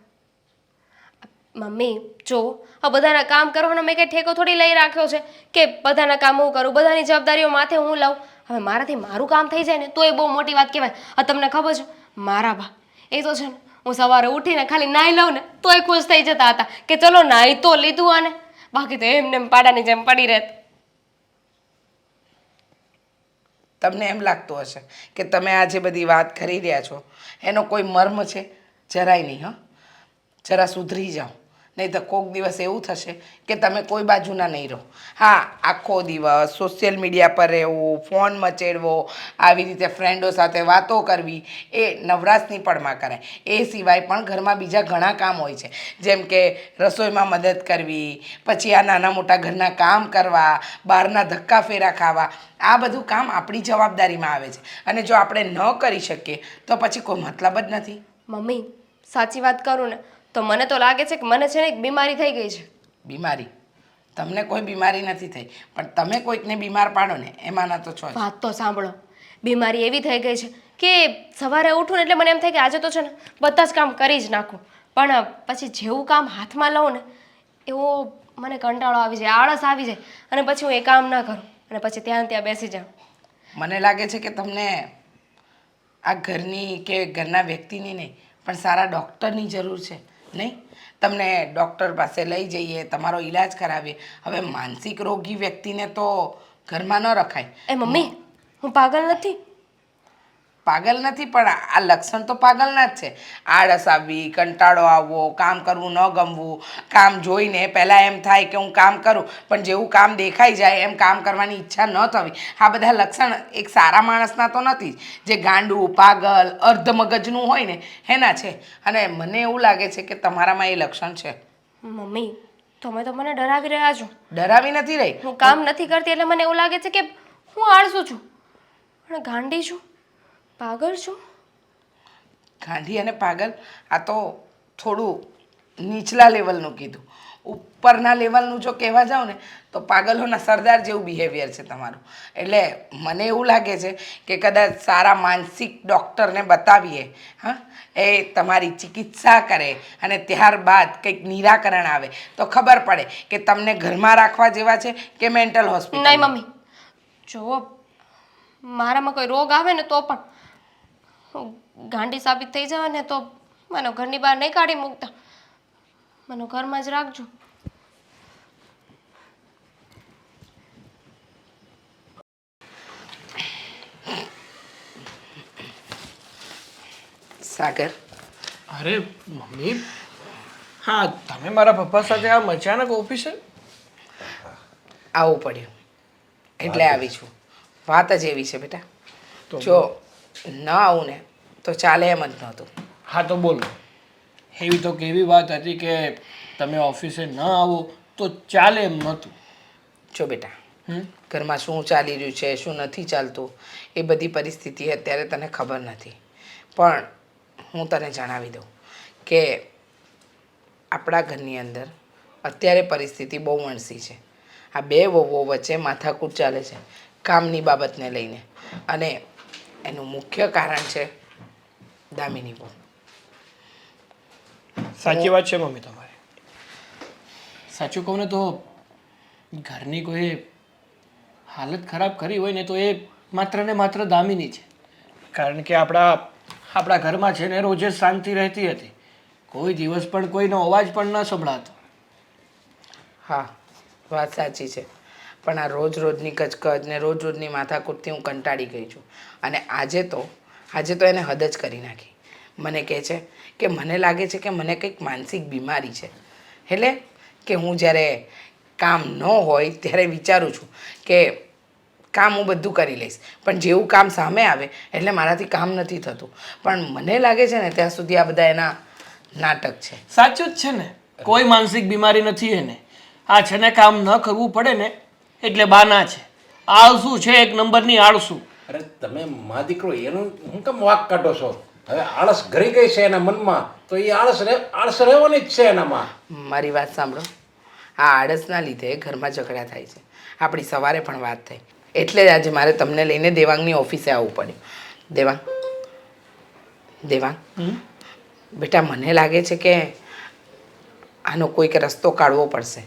મમ્મી જો, આ બધાના કામ કરવાનો મેં કંઈ ઠેકો થોડી લઈ રાખ્યો છે કે બધાના કામ હું કરું, બધાની જવાબદારીઓ માથે હું લઉં. હવે મારાથી મારું કામ થઈ જાય ને તો એ બહુ મોટી વાત કહેવાય. આ તમને ખબર છે, મારા બા એ તો છે ને, હું સવારે ઉઠીને ખાલી નાહી લઉં ને તોય ખુશ થઈ જતા હતા કે ચલો નાહી તો લીધું આને, બાકી તો એમને પાડાની જેમ પડી રહેત. તમને એમ લાગતું હશે કે તમે આ જે બધી વાત કરી રહ્યા છો એનો કોઈ મર્મ છે? જરાય નહીં. હા, જરા સુધરી જાઓ, નહીં તો કોઈક દિવસ એવું થશે કે તમે કોઈ બાજુના નહીં રહો. હા, આખો દિવસ સોશિયલ મીડિયા પર રહેવું, ફોન મચેડવો, આવી રીતે ફ્રેન્ડો સાથે વાતો કરવી, એ નવરાશની પળમાં કરાય. એ સિવાય પણ ઘરમાં બીજા ઘણા કામ હોય છે, જેમ કે રસોઈમાં મદદ કરવી, પછી આ નાના મોટા ઘરના કામ કરવા, બહારના ધક્કા ફેરા ખાવા, આ બધું કામ આપણી જવાબદારીમાં આવે છે. અને જો આપણે ન કરી શકીએ તો પછી કોઈ મતલબ જ નથી. મમ્મી સાચી વાત કરું ને તો મને તો લાગે છે કે મને છે ને એક બીમારી થઈ ગઈ છે. બીમારી? તમને કોઈ બીમારી નથી થઈ, પણ તમે કોઈકને બીમાર પાડો ને એમાંના તો છો જ. વાત તો સાંભળો, બીમારી એવી થઈ ગઈ છે કે સવારે ઉઠું ને એટલે મને એમ થાય કે આજે તો છે ને બધા જ કામ કરી જ નાખું, પણ પછી જેવું કામ હાથમાં લઉં ને એવો મને કંટાળો આવી જાય, આળસ આવી જાય, અને પછી હું એ કામ ના કરું અને પછી ત્યાં બેસી જાઉં. મને લાગે છે કે તમને આ ઘરની કે ઘરના વ્યક્તિની નહીં પણ સારા ડૉક્ટરની જરૂર છે, નહીં? તમને ડૉક્ટર પાસે લઈ જઈએ, તમારો ઈલાજ કરાવીએ. હવે માનસિક રોગી વ્યક્તિને તો ઘરમાં ન રખાય. એ મમ્મી, હું પાગલ નથી. પાગલ નથી, પણ આ લક્ષણ તો પાગલના જ છે. આળસ આવવી, કંટાળો આવવો, કામ કરવું ન ગમવું, કામ જોઈને પહેલાં એમ થાય કે હું કામ કરું, પણ જેવું કામ દેખાઈ જાય એમ કામ કરવાની ઈચ્છા ન થવી, આ બધા લક્ષણ એક સારા માણસના તો નથી. જે ગાંડું, પાગલ, અર્ધમગજનું હોય ને એના છે. અને મને એવું લાગે છે કે તમારામાં એ લક્ષણ છે. મમ્મી તમે તો મને ડરાવી રહ્યા છો. ડરાવી નથી રહી. હું કામ નથી કરતી એટલે મને એવું લાગે છે કે હું આળસુ છું, અને ગાંડી છું, પાગલ છું. ગાંધી અને પાગલ આ તો થોડું નીચલા લેવલનું કીધું. ઉપરના લેવલનું જો કહેવા જાઓ ને તો પાગલોના સરદાર જેવું બિહેવિયર છે તમારું. એટલે મને એવું લાગે છે કે કદાચ સારા માનસિક ડૉક્ટરને બતાવીએ, હા, એ તમારી ચિકિત્સા કરે અને ત્યારબાદ કંઈક નિરાકરણ આવે તો ખબર પડે કે તમને ઘરમાં રાખવા જેવા છે કે મેન્ટલ હોસ્પિટલ. નહીં મમ્મી, જો મારામાં કોઈ રોગ આવે ને તો પણ ગાંડી સાબિત થઈ જાય ને તો મને ઘરની બહાર નહીં કાઢી મૂકતા, મને ઘરમાં જ રાખજો. સાગર અરે મમ્મી, હા તમે મારા પપ્પા સાથે આમ અચાનક ઓફિસે? આવવું પડ્યું એટલે આવી છું. વાત જ એવી છે બેટા, જો ન આવું ને તો ચાલે એમ જ નહોતું. હા તો બોલો, એવી તો કેવી વાત હતી કે તમે ઓફિસે ન આવો તો ચાલે એમ નહોતું? જો બેટા, ઘરમાં શું ચાલી રહ્યું છે શું નથી ચાલતું એ બધી પરિસ્થિતિ અત્યારે તને ખબર નથી, પણ હું તને જણાવી દઉં કે આપણા ઘરની અંદર અત્યારે પરિસ્થિતિ બહુ વણસી છે. આ બે વહુઓ વચ્ચે માથાકૂટ ચાલે છે કામની બાબતને લઈને, અને એનું મુખ્ય કારણ છે દામિની બહુ. સાચી વાત છે મમ્મી તમારી. સાચું કહું ને તો ઘરની કોઈ હાલત ખરાબ કરી હોય ને તો એ માત્ર ને માત્ર દામિની છે. કારણ કે આપણા ઘરમાં છે ને રોજ જ શાંતિ રહેતી હતી, કોઈ દિવસ પણ કોઈનો અવાજ પણ ન સંભળાતો. હા, વાત સાચી છે, પણ આ રોજ રોજની કચકચ ને રોજ રોજની માથાકૂટથી હું કંટાળી ગઈ છું. અને આજે તો એને હદ જ કરી નાખી. મને કહે છે કે મને લાગે છે કે મને કંઈક માનસિક બીમારી છે, એટલે કે હું જ્યારે કામ ન હોય ત્યારે વિચારું છું કે કામ હું બધું કરી લઈશ, પણ જેવું કામ સામે આવે એટલે મારાથી કામ નથી થતું. પણ મને લાગે છે ને ત્યાં સુધી આ બધા એના નાટક છે. સાચું જ છે ને, કોઈ માનસિક બીમારી નથી એને. આ છે ને કામ ન કરવું પડે ને એટલે બાના છે. આળસુ છે, એક નંબરની આળસુ. અરે તમે મા દીકરો એનું હું કેમ વાક કાઢો છો? હવે આળસ ઘરી ગઈ છે એના મનમાં, તો એ આળસ રહેવાની જ છે એનામાં. મારી વાત સાંભળો, આ આળસના લીધે ઘરમાં ઝઘડા થાય છે. આપણી સવારે પણ વાત થઈ, એટલે જ આજે મારે તમને લઈને દેવાંગની ઓફિસે આવવું પડ્યું. દેવાંગ બેટા, મને લાગે છે કે આનો કોઈક રસ્તો કાઢવો પડશે,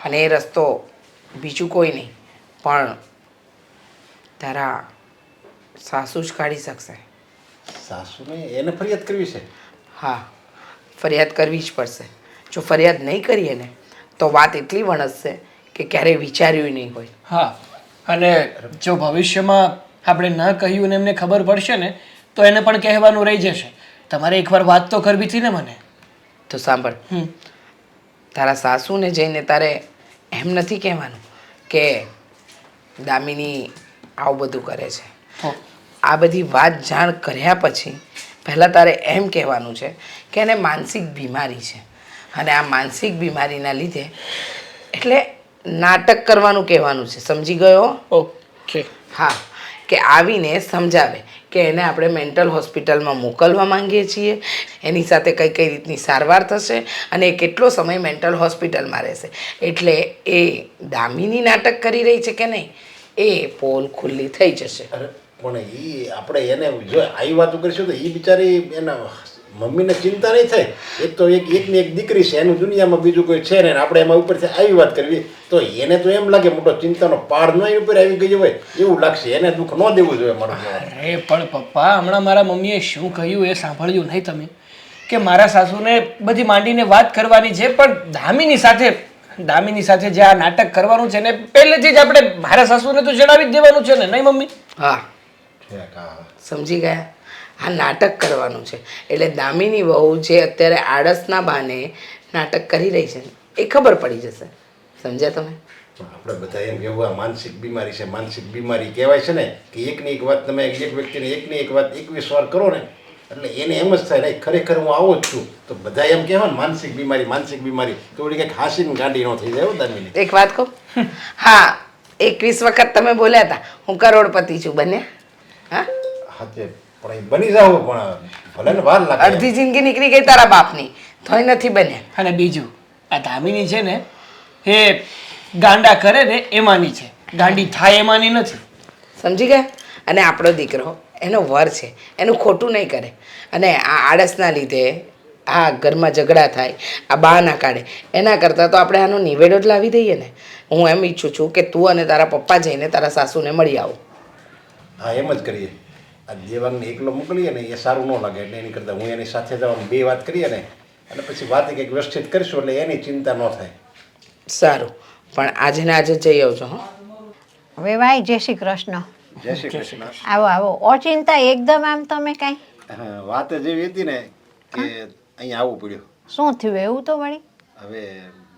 અને એ રસ્તો બીજું કોઈ નહીં પણ તારા સાસુ જ કાઢી શકશે. સાસુને એને ફરિયાદ કરવી છે? હા, ફરિયાદ કરવી જ પડશે. જો ફરિયાદ નહીં કરીએ ને તો વાત એટલી વણસશે કે ક્યારેય વિચાર્યું નહીં હોય. હા, અને જો ભવિષ્યમાં આપણે ન કહ્યું ને એમને ખબર પડશે ને તો એને પણ કહેવાનું રહી જશે. તમારે એકવાર વાત તો કરવી હતી ને મને. તો સાંભળ, તારા સાસુને જઈને તારે એમ નથી કહેવાનું કે દામિની આવું બધું કરે છે. આ બધી વાત જાણ કર્યા પછી પહેલાં તારે એમ કહેવાનું છે કે એને માનસિક બીમારી છે, અને આ માનસિક બીમારીના લીધે એટલે નાટક કરવાનું કહેવાનું છે. સમજી ગયો? ઓકે. હા, કે આવીને સમજાવે કે એને આપણે મેન્ટલ હોસ્પિટલમાં મોકલવા માંગીએ છીએ, એની સાથે કઈ કઈ રીતની સારવાર થશે અને એ કેટલો સમય મેન્ટલ હોસ્પિટલમાં રહેશે. એટલે એ દામિની નાટક કરી રહી છે કે નહીં એ પોલ ખુલ્લી થઈ જશે. અરે પણ એ આપણે એને જો આવી વાતો કરીશું તો એ બિચારી એના મમ્મીને ચિંતા નહીં થાય. એક તો એકની એક દીકરી છે, એનું દુનિયામાં બીજું કોઈ છે ને, આપણે એમાં ઉપરથી આવી વાત કરવી તો એને તો એમ લાગે મોટો ચિંતાનો પાડ ન ઉપર આવી ગયો હોય એવું લાગશે. એને દુઃખ ન દેવું જોઈએ મારું. અરે પણ પપ્પા, હમણાં મારા મમ્મીએ શું કહ્યું એ સાંભળ્યું નહીં તમે? કે મારા સાસુને બધી માંડીને વાત કરવાની છે, પણ દામિની સાથે જે આ નાટક કરવાનું છે ને પહેલેથી જ આપણે મારા સાસુને તો જણાવી જ દેવાનું છે ને, નહીં મમ્મી? હા, સમજી ગયા. આ નાટક કરવાનું છે એટલે દામિની વહુ જે અત્યારે આળસના બહાને નાટક કરી રહી છે એ ખબર પડી જશે. સમજ્યા તમે? આપણે બધા એમ કેવું આ માનસિક બીમારી છે, માનસિક બીમારી કહેવાય છે ને કે એકની એક વાત તમે એક વ્યક્તિને એકની એક વાત 21 વાર કરો ને એટલે એને એમ જ થાય નહીં ખરેખર હું આવો જ છું. તો બધા એમ કહેવાય ને માનસિક બીમારી તો ઓલી કંઈક હાસીને ગાંડી ન થઈ જાય. દામિની એક વાત કહું? હા, 21 વખત તમે બોલ્યા હતા હું કરોડપતિ છું, બન્યા? હા, હા તે પણ એ બની જાવ પણ ભલે ને વાર લાગે. અડધી જિંદગી નીકળી ગઈ તારા બાપની તોય નથી બન્યા. અને બીજું, આ દામિની છે ને એ ગાંડા કરે ને એમાંની છે, ગાંડી થાય એમાંની નથી. સમજી ગયા? અને આપણો દીકરો એનો વર છે, એનું ખોટું નહીં કરે. અને આ આળસના લીધે આ ઘરમાં ઝઘડા થાય, આ બહાના કાઢે, એના કરતાં તો આપણે આનો નિવેડો જ લાવી દઈએ ને. હું એમ ઈચ્છું છું કે તું અને તારા પપ્પા જઈને તારા સાસુને મળી આવો. હા, એમ જ કરીએ. આ દેવાંગને એકલો મોકલીએ ને એ સારું ન લાગે એટલે એની કરતાં હું એની સાથે જવાનું બે વાત કરીએ ને અને પછી વાત કંઈક વ્યવસ્થિત કરીશું એટલે એની ચિંતા ન થાય. સારું, પણ આજે ને આજે જઈ આવજો. હં, હવે ભાઈ, જય શ્રી કૃષ્ણ. જય શ્રી કૃષ્ણ. આવો આવો. ઓચિંતા એકદમ આમ તમે કાંઈ હા, વાત જ એવી હતી ને કે અહીંયા આવવું પડ્યું. શું થયું એવું તો વળી? હવે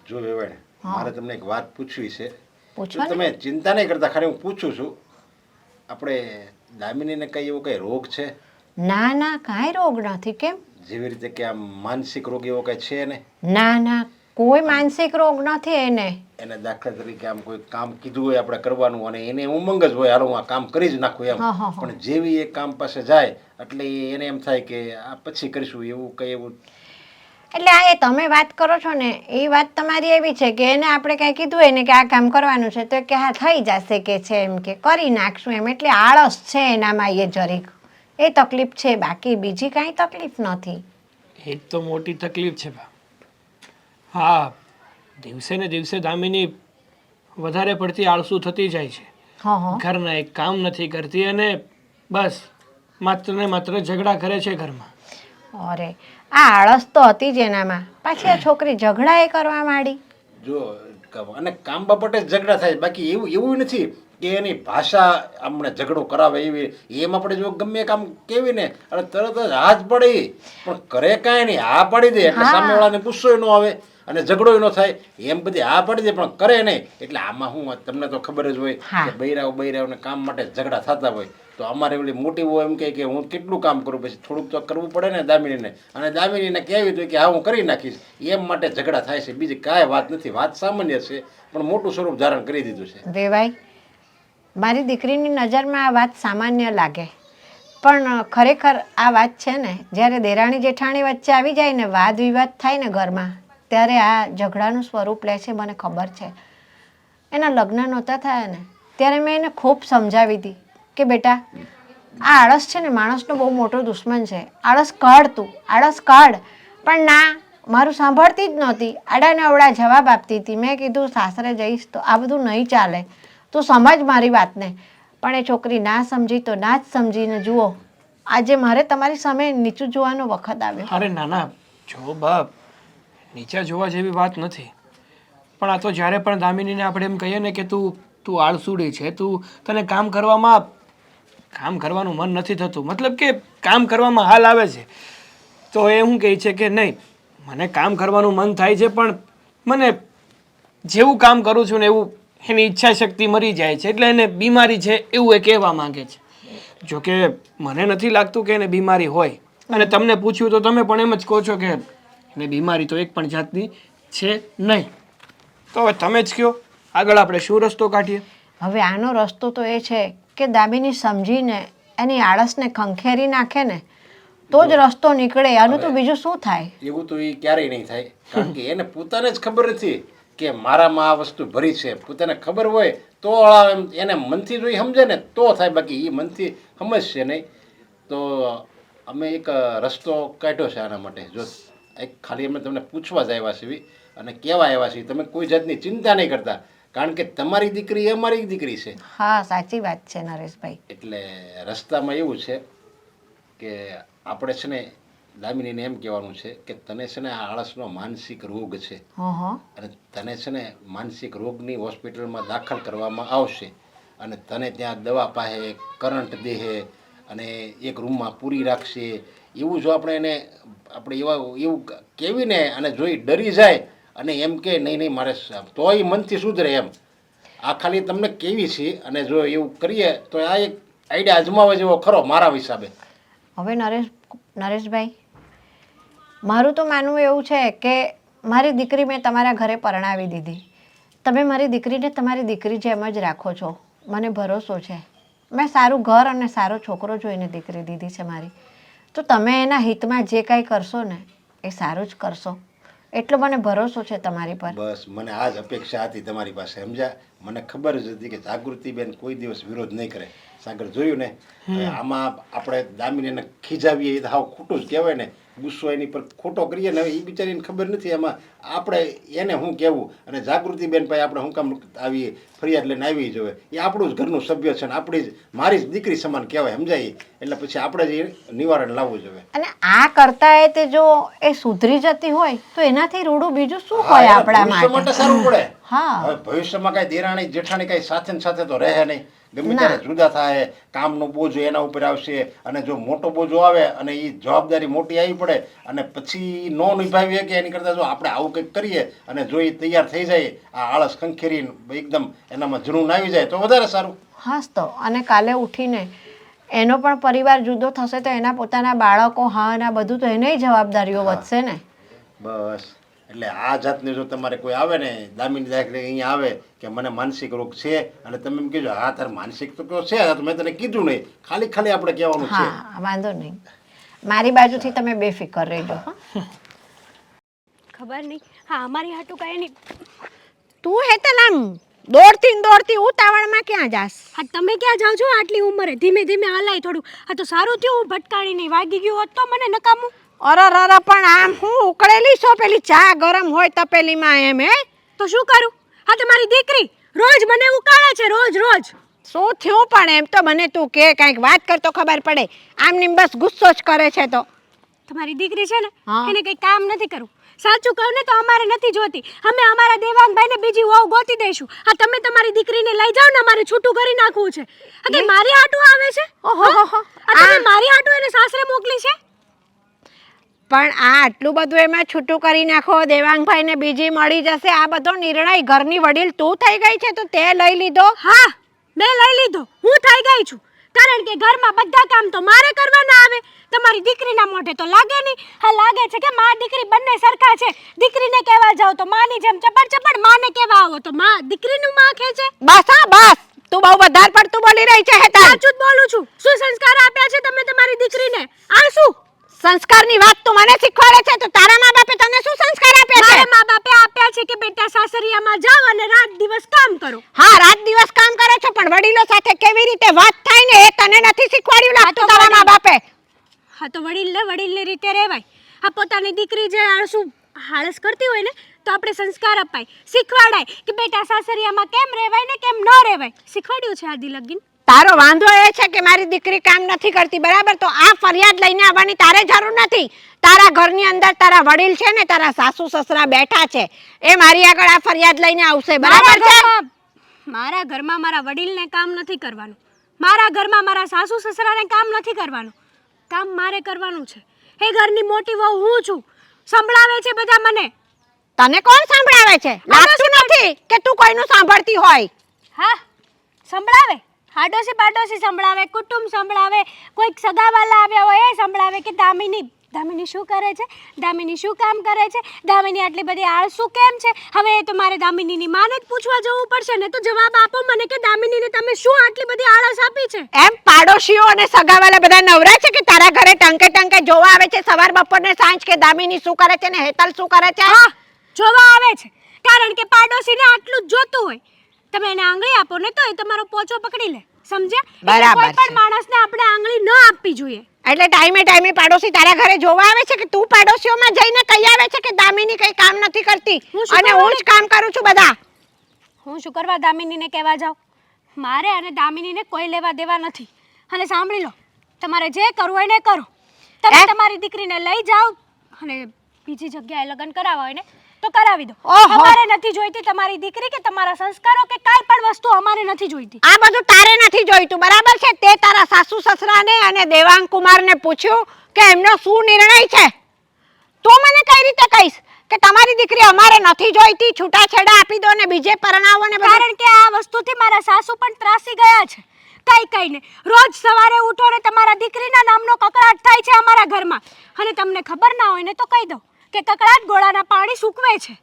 જો વેવાણ, મારે તમને એક વાત પૂછવી છે. પૂછો જો ને. તમે ચિંતા નહીં કરતા, ખાલી હું પૂછું છું, આપણે દામિનીને કઈ એવો કઈ રોગ છે ના ના કાંઈ રોગ નથી. કેમ? જેવી રીતે કે આમ માનસિક રોગ એવો કઈ છે ને? ના ના કોઈ માનસિક રોગ નથી એને. એને દાખલા તરીકે આમ કોઈ કામ કીધું હોય આપણે કરવાનું અને એને ઉમંગ જ હોય, હાલો હું આ કામ કરી જ નાખું એમ. હા, હા, હા. પણ જેવી એ કામ પાસે જાય એટલે એને એમ થાય કે આ પછી કરીશું, એવું કઈ એવું? એટલે આ એ તમે વાત કરો છો ને એ વાત તમારી એવી છે કે એને આપણે કાંઈ કીધું હોય ને કે આ કામ કરવાનું છે તો કે હા થઈ જશે કે છે એમ કે કરી નાખશું એમ, એટલે આળસ છે એનામાં એ જરીક એ તકલીફ છે, બાકી બીજી કાંઈ તકલીફ નથી. એ જ તો મોટી તકલીફ છે બા. હા, દિવસે ને દિવસે દામિની વધારે પડતી આળસુ થતી જાય છે. હા હા ઘરના એક કામ નથી કરતી અને બસ માત્ર ને માત્ર ઝઘડા કરે છે ઘરમાં. અરે આ આળસ તો હતી જ એનામાં, પાછી આ છોકરી ઝઘડા એ કરવા માંડી. જો અને કામ બાબતે જ ઝઘડા થાય, બાકી એવું એવું નથી કે એની ભાષા અમને ઝઘડો કરાવે એવી. એમ આપણે જો ગમે કામ કેવી ને અને તરત જ હાથ પડે પણ કરે કાંઈ નહીં, હા પાડી દે એટલે સામેવાળાને ગુસ્સો ન આવે અને ઝઘડો ન થાય. એમ બધી હા પાડી દે પણ કરે નહીં. એટલે આમાં હું તમને તો ખબર જ હોય હા. કે બૈરાઓને કામ માટે ઝઘડા થતા હોય તો અમારે ઓલી મોટી બહુ એમ કહે કે હું કેટલું કામ કરું, પછી થોડુંક તો કરવું પડે ને દામિનીને, અને દામિનીને કહેવી તો કે હા હું કરી નાખીશ. એમ માટે ઝઘડા થાય છે, બીજી કાંઈ વાત નથી. વાત સામાન્ય છે પણ મોટું સ્વરૂપ ધારણ કરી દીધું છે. વેવાઈ, મારી દીકરીની નજરમાં આ વાત સામાન્ય લાગે પણ ખરેખર આ વાત છે ને જ્યારે દેરાણી જેઠાણી વચ્ચે આવી જાય ને વાદ વિવાદ થાય ને ઘરમાં ત્યારે આ ઝઘડાનું સ્વરૂપ લે છે. મને ખબર છે. એના લગ્ન નહોતા થયા ને ત્યારે મેં એને ખૂબ સમજાવી હતી કે બેટા આ આળસ છે ને માણસનો બહુ મોટો દુશ્મન છે, આળસ કાઢ તું, આળસ કાઢ. પણ ના, મારું સાંભળતી જ નહોતી, આડાને અવળા જવાબ આપતી હતી. મેં કીધું સાસરે જઈશ તો આ બધું નહીં ચાલે, તું સમજ મારી વાતને. પણ એ છોકરી ના સમજી તો ના જ સમજીને જુઓ આજે મારે તમારી સામે નીચું જોવાનો વખત આવ્યો. અરે નાના જો બાપ, નીચે જોવા જેવી વાત નથી, પણ આ તો જ્યારે પણ દામિનીને આપણે એમ કહીએ ને કે તું આળસુડી છે, તને કામ કરવાનું મન નથી થતું, મતલબ કે કામ કરવામાં હાલ આવે છે, તો એ શું કહે છે કે નહીં મને કામ કરવાનું મન થાય છે પણ મને જેવું કામ કરું છું ને એવું એની ઈચ્છા શક્તિ મરી જાય છે, એટલે એને બીમારી છે એવું એ કહેવા માંગે છે. જોકે મને નથી લાગતું કે એને બીમારી હોય, અને તમને પૂછ્યું તો તમે પણ એમ જ કહો છો કે એને બીમારી તો એક પણ જાતની છે નહીં. તો હવે તમે જ કહો આગળ આપણે શું રસ્તો કાઢીએ? હવે આનો રસ્તો તો એ છે કે દામિની સમજીને એની આળસને ખંખેરી નાખે ને તો જ રસ્તો નીકળે. આનું તો બીજું શું થાય? એવું તો એ ક્યારેય નહીં થાય, કારણ કે એને પોતાને જ ખબર નથી કે મારામાં આ વસ્તુ ભરી છે. પોતાને ખબર હોય તો એને મનથી જો સમજે ને તો થાય, બાકી એ મનથી સમજશે નહીં. તો અમે એક રસ્તો કાઢ્યો છે આના માટે. જો એક ખાલી અમે તમને પૂછવા જ આવ્યા છીએ અને કહેવા આવ્યા છીએ, તમે કોઈ જાતની ચિંતા નહીં કરતા, કારણ કે તમારી દીકરી એ અમારી દીકરી છે. હા સાચી વાત છે નરેશભાઈ. એટલે રસ્તામાં એવું છે કે આપણે છે ને દામિનીને એમ કહેવાનું છે કે તને છે ને આ આળસનો માનસિક રોગ છે, અને તને છે ને માનસિક રોગની હોસ્પિટલમાં દાખલ કરવામાં આવશે, અને તને ત્યાં દવા પાસે કરંટ દેહે અને એક રૂમમાં પૂરી રાખશે. એવું જો આપણે એને એવું કહેવીને અને જોઈ ડરી જાય અને એમ કે નહીં નહીં મારે, તો એ મનથી સુધરે એમ. આ ખાલી તમને કેવી છે, અને જો એવું કરીએ તો આ એક આઈડિયા અજમાવા જેવો ખરો મારા હિસાબે. હવે નરેશભાઈ, મારું તો માનવું એવું છે કે મારી દીકરી મેં તમારા ઘરે પરણાવી દીધી. તમે મારી દીકરીને તમારી દીકરી જેમ જ રાખો છો, મને ભરોસો છે. મેં સારું ઘર અને સારો છોકરો જોઈને દીકરી દીધી છે મારી. તો તમે એના હિતમાં જે કાંઈ કરશો ને એ સારું જ કરશો, એટલો મને ભરોસો છે તમારી પર. બસ મને આ જ અપેક્ષા હતી તમારી પાસે, સમજ્યા? મને ખબર જ હતી કે જાગૃતિબેન કોઈ દિવસ વિરોધ નહીં કરે. સાગર જોયું ને, આમાં આપણે દામિનીને ખીજાવીએ તો હાવ ખોટું જ કહેવાય ને, ગુસ્સો એની પર ખોટો કરીએ ને. હવે એ બિચારીને ખબર નથી એમાં આપણે એને શું કહેવું, અને જાગૃતિબેન પાસે આપણે શું કામ આવીએ ફરિયાદ લઈને આવી જોઈએ. એ આપણું જ ઘરનું સભ્ય છે ને આપણી જ મારી જ દીકરી સમાન કહેવાય, સમજાય? એટલે પછી આપણે જ નિવારણ લાવવું જોઈએ. અને આ કરતા એ તે જો એ સુધરી જતી હોય તો એનાથી રૂડું બીજું શું હોય આપણા માટે સારું પડે. હા હવે ભવિષ્યમાં કાંઈ દેરાણી જેઠાણી કાંઈ સાથે ને સાથે તો રહે નહીં, ગમે ત્યારે જુદા થાય, કામનો બોજો એના ઉપર આવશે, અને જો મોટો બોજો આવે અને એ જવાબદારી મોટી આવી પડે અને પછી ન નિભાવી શકે એની કરતાં જો આપણે આવું કંઈક કરીએ અને જો એ તૈયાર થઈ જાય, આ આળસ ખંખેરીને એકદમ એનામાં જૂનું આવી જાય તો વધારે સારું. હાસ તો, અને કાલે ઉઠીને એનો પણ પરિવાર જુદો થશે તો એના પોતાના બાળકો, હા ના બધું તો એનેય જવાબદારીઓ વધશે ને. બસ એટલે આ જાતની જો તમારે કોઈ આવે ને દામિની દાખલે અહીંયા આવે કે મને માનસિક રોગ છે અને તમે એમ કીધું હા તારે માનસિક તો કયો છે, તો મેં તને કીધું નહીં, ખાલી ખાલી આપણે કહેવાનું છે. હા વાંધો નહીં, મારી બાજુથી તમે બેફિકર રહેજો. હા ખબર નહીં, હા અમારી હાટું કાંઈ નહીં. તું હેતલ આમ દોડતી ને દોડતી ઉતાવળમાં ક્યાં જાસ? હા તમે ક્યાં જાઓ છો આટલી ઉંમરે? ધીમે ધીમે હલાય થોડું. હા તો સારું થયું હું ભટકાણી નહીં, વાગી ગયું હોત તો મને નકામું. અરે પણ આમ હું ઉકળેલી છો, પેલી ચા ગરમ હોય તપેલીમાં એમ હે? તો શું કરું? હા તમારી દીકરી રોજ મને ઉકાળે છે, રોજ રોજ. શું થયું પણ એમ તો મને તું કે કાંઈક વાત કર તો ખબર પડે. આમની બસ ગુસ્સો જ કરે છે. તો તમારી દીકરી છે ને હા. એને કંઈ કામ નથી કરવું. સાચું કહું ને તો અમારે નથી જોતી, અમે અમારા દેવાંગભાઈને બીજી વહુ ગોતી દઈશું. હા તમે તમારી દીકરીને લઈ જાઓ ને, અમારે છૂટું કરી નાખવું છે. હા કે મારી હાટું આવે છે? ઓહો તમે મારી હાટું એને સાસરે મોકલી છે? પણ આ આટલું બધું એમાં છૂટું કરી નાખો, દેવાંગભાઈને બીજી મળી જશે, આ બધો નિર્ણય ઘરની વડીલ તું થઈ ગઈ છે તો તે લઈ લીધો? હા મેં લઈ લીધો, હું થઈ ગઈ છું. કારણ કે ઘરમાં બધા કામ તો મારે કરવાના આવે, તમારી દીકરીના મોઢે તો લાગે નહીં. હા લાગે છે કે માં દીકરી બંને સરખા છે. દીકરીને કહેવા જાઓ તો માની જેમ ચપડ ચપડ, માને કહેવા આવો તો માં દીકરીનું માં ખેંચે. બસ હા બસ, તું બહુ વધારે પડતું બોલી રહી છે હેતલ. સાચું જ બોલું છું. શું સંસ્કાર આપ્યા છે તમે તમારી દીકરીને? આ શું સંસ્કારની વાત તું મને શીખવાડે છે તો તારા મા બાપે તને શું સંસ્કાર આપ્યા છે? મારા મા બાપે આપ્યા છે કે બેટા સાસરિયામાં જાઓ અને રાત દિવસ કામ કરો. હા રાત દિવસ કામ કરે છો, પણ વડીલો સાથે કેવી રીતે વાત થાય ને એ તને નથી શીખવાડ્યું લાગતું તારા મા બાપે? હા તો વડીલની રીતે રહેવાય. આ પોતાની દીકરી જે આળસ કરતી હોય ને તો આપણે સંસ્કાર અપાય, શીખવાડાય કે બેટા સાસરિયામાં કેમ રહેવાય ને કેમ ન રહેવાય. શીખવાડ્યું છે આદિ લગીન. તારો વાંધો એ છે કે મારી દીકરી કામ નથી કરતી, બરાબર? તો આ ફરિયાદ લઈને આવવાની તારે જરૂર નથી. તારા ઘરની અંદર તારા વડીલ છે ને, તારા સાસુ સસરા બેઠા છે, એ મારી આગળ આ ફરિયાદ લઈને આવશે, બરાબર છે? મારા ઘરમાં મારા વડીલને કામ નથી કરવાનું, મારા ઘરમાં મારા સાસુ સસરાને કામ નથી કરવાનું. કામ મારે કરવાનું છે. એ ઘરની મોટી વહુ હું છું, સંભળાવે છે બધા મને. તને કોણ સાંભળાવે છે? લાગતું નથી કે તું કોઈનું સાંભળતી હોય. હા સંભળાવે, હાડોશી બાડોશી સંભળાવે, કુટુંબ સંભળાવે, કોઈક સગાવાલા આવ્યા હોય એ સંભળાવે કે દામિની શું કરે છે, દામિની શું કામ કરે છે, દામિની આટલી બધી આળસુ કેમ છે. હવે તો મારે દામિનીની માને જ પૂછવા જવું પડશે ને. તો જવાબ આપો મને કે દામિનીને તમે શું આટલી બધી આળસ આપી છે? એમ પાડોશીઓ અને સગાવાલા બધા નવરા છે કે તારા ઘરે ટંકે ટંકે જોવા આવે છે સવાર બપોર ને સાંજ કે દામિની શું કરે છે ને હેતલ શું કરે છે? હા જોવા આવે છે, કારણ કે પાડોશીને આટલું જ જોતું હોય. તમે એને આંગળી આપો ને તો એ તમારો પોચો પકડી લે, સમજ્યા? બરાબર કોઈ પણ છે. માણસને આપણે આંગળી ન આપવી જોઈએ. એટલે ટાઈમે ટાઈમે પાડોશી તારા ઘરે જોવા આવે છે કે તું પાડોશીઓમાં જઈને કહી આવે છે કે દામિની કઈ કામ નથી કરતી હું શું અને હું જ કામ કરું છું બધા? હું શું કરવા દામિનીને કહેવા જાઉં? મારે અને દામિનીને કોઈ લેવા દેવા નથી. અને સાંભળી લો, તમારે જે કરવું હોય ને કરો. તમે તમારી દીકરીને લઈ જાઓ અને બીજી જગ્યાએ લગ્ન કરાવવા હોય ને તો કરાવી દો. ઓહો. અમારે નથી જોઈતી તમારી દીકરી કે તમારા સંસ્કારો કે કાંઈ પણ વસ્તુ અમારે નથી જોઈતી. આ બધું તારે નથી જોઈતું, બરાબર છે? તે તારા સાસુ સસરાને અને દેવાંગ કુમારને પૂછ્યું કે એમનો શું નિર્ણય છે? તું મને કઈ રીતે કહીશ કે તમારી દીકરી અમારે નથી જોઈતી, છૂટાછેડા આપી દો ને બીજે પરણાવો ને બધું? કારણ કે આ વસ્તુથી મારા સાસુ પણ ત્રાસી ગયા છે. કઈને રોજ સવારે ઉઠો ને તમારા દીકરીના નામનો કકળાટ થાય છે અમારા ઘરમાં. અને તમને ખબર ના હોય ને તો કહી દો કે કકળાટ ગોળાના પાણી સૂકવે છે.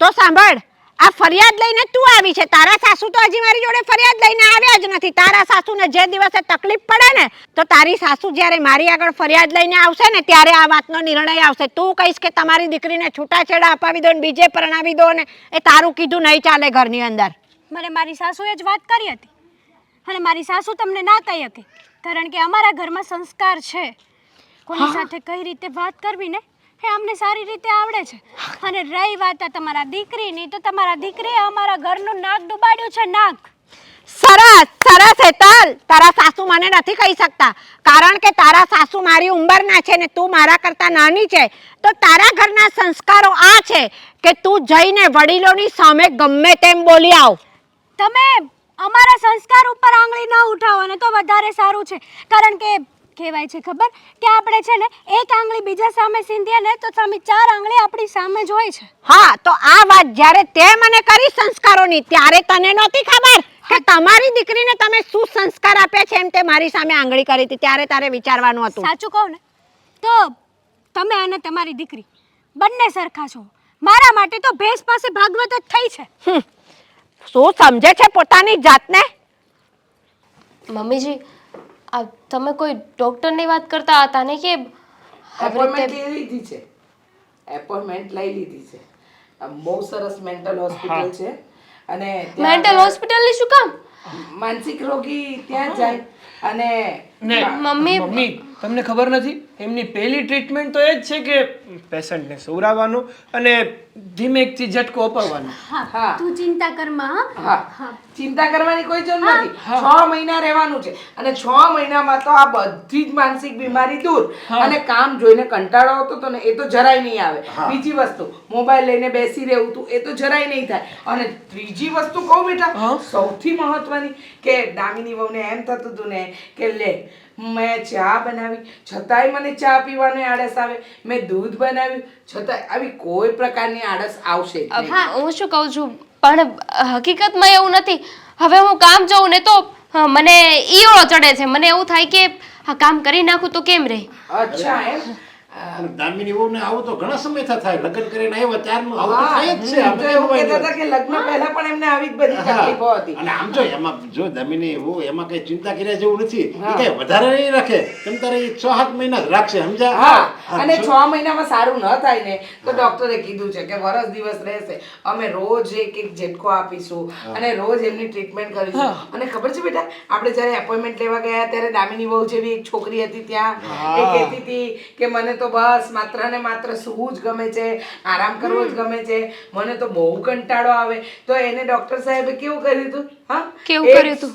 તો સાંભળ, આ ફરિયાદ લઈને તું આવી છે, તારા સાસુ તો હજી મારી જોડે ફરિયાદ લઈને આવ્યા જ નથી. તારા સાસુને જે દિવસે તકલીફ પડે ને તો તારી સાસુ જ્યારે મારી આગળ ફરિયાદ લઈને આવશે ને ત્યારે આ વાતનો નિર્ણય આવશે. તું કહીશ કે તમારી દીકરીને છૂટાછેડા અપાવી દો ને બીજે પરણાવી દો ને, એ તારું કીધું નહીં ચાલે ઘરની અંદર. મને મારી સાસુએ જ વાત કરી હતી અને મારી સાસુ તમને ના કહી શકે, કારણ કે અમારા ઘરમાં સંસ્કાર છે. કોની સાથે કઈ રીતે વાત કરવી ને એ અમને સારી રીતે આવડે છે. અને રહી વાત તમારા દીકરીની, તો તમારા દીકરીએ અમારા ઘરનું નાક ડુબાડ્યું છે, નાક. સરસ સરસ હેતલ, તારા સાસુ મને નથી કહી શકતા, કારણ કે તારા સાસુ મારી ઉંમરના છે ને તું મારા કરતા નાની છે. તો તારા ઘરના સંસ્કારો આ છે કે તું જઈને વડીલોની સામે ગમે તેમ બોલી આવ. તમે અમારા સંસ્કાર ઉપર આંગળી ન ઉઠાવો ને તો વધારે સારું છે, કારણ કે કહેવાય છે ખબર કે આપણે છે ને એક આંગળી બીજા સામે સીંધીએ ને તો સામે 4 આંગળી આપણી સામે જ હોય છે. હા, તો આ વાત જ્યારે તે મને કરી સંસ્કારોની, ત્યારે તને નહોતી ખબર કે તમારી દીકરીને તમે શું સંસ્કાર આપ્યા છે એમ તે મારી સામે આંગળી કરી હતી, ત્યારે તારે વિચારવાનું હતું. સાચું કહું ને તો તમે અને તમારી દીકરી બંને સરખા છો. મારા માટે તો ભેંસ પાસે ભાગવત જ થઈ છે. શું સમજે છે પોતાની જાતને? મમ્મીજી, આ તમે કોઈ ડૉક્ટરની વાત કરતા હતા ને કે એપોઇન્ટમેન્ટ લઈ લીધી છે. એપોઇન્ટમેન્ટ લઈ લીધી છે. આ બહુ સરસ મેન્ટલ હોસ્પિટલ છે અને મેન્ટલ હોસ્પિટલની શું કામ? માનસિક રોગી ત્યાં જાય અને ને મમ્મી મમ્મી તમને ખબર નથી, એમની પહેલી ટ્રીટમેન્ટ તો એ જ છે કે પેશન્ટને સુવડાવવાનું અને ધીમેકથી ઝટકો અપાવવાનો. હા તું ચિંતા કરમાં. હા ચિંતા કરવાની કોઈ જરૂર નથી. 6 મહિના રહેવાનું છે અને 6 મહિનામાં તો આ બધી જ માનસિક બીમારી દૂર. અને કામ જોઈને કંટાળો આવતો તો ને એ તો જરાય નહીં આવે. બીજી વસ્તુ મોબાઈલ લઈને બેસી રહેવું તું એ તો જરાય નહીં થાય. અને ત્રીજી વસ્તુ કહું બેટા, સૌથી મહત્વની કે દામિની વહુને એમ થતું હતું ને કે લે મેં ચા બનાવી છતાંય મને ચા પીવાની આળસ આવે, મેં દૂધ બનાવ્યું છતાંય આવી કોઈ પ્રકારની આળસ આવશે જ નહીં. હું શું કહું છું, પણ હકીકતમાં એવું નથી. હવે હું કામ જાઉં ને તો મને ઈયળો ચડે છે. મને એવું થાય કે આ કામ કરી નાખું તો કેમ રહે. અચ્છા એમ. અને દામિની વહુને આવું તો ઘણા સમયથી થાય. લગ્ન કરીને આવ્યા ત્યારનું આવું તો થાય જ છે. આમ તો એવું કહેતા હતા કે લગ્ન પહેલા પણ એમને આવી જ બધી તકલીફો હતી. અને આમ જો દામિની વહુ એમાં કઈ ચિંતા કર્યા જેવું નથી. એ કઈ વધારે નહીં રાખે. તમ તારે 6-7 મહિના જ રાખશે, સમજ્યા? હા, અને 6 મહિનામાં સારું ન થાય ને તો ડોક્ટરે કીધું છે કે વરસ દિવસ રહેશે, અમે રોજ એક ઝટકો આપીશું અને રોજ એમની ટ્રીટમેન્ટ કરીશું. અને ખબર છે બેટા, આપણે જ્યારે એપોઇન્ટમેન્ટ લેવા ગયા ત્યારે દામિની વહુ જેવી એક છોકરી હતી ત્યાં, એ કહેતી હતી કે મને તો બસ માત્ર ને માત્ર સૂવું જ ગમે છે, આરામ કરવો જ ગમે છે, મને તો બહુ કંટાળો આવે. તો એને ડોક્ટર સાહેબે કેવું કર્યું હતું? હા, કેવું કર્યું હતું?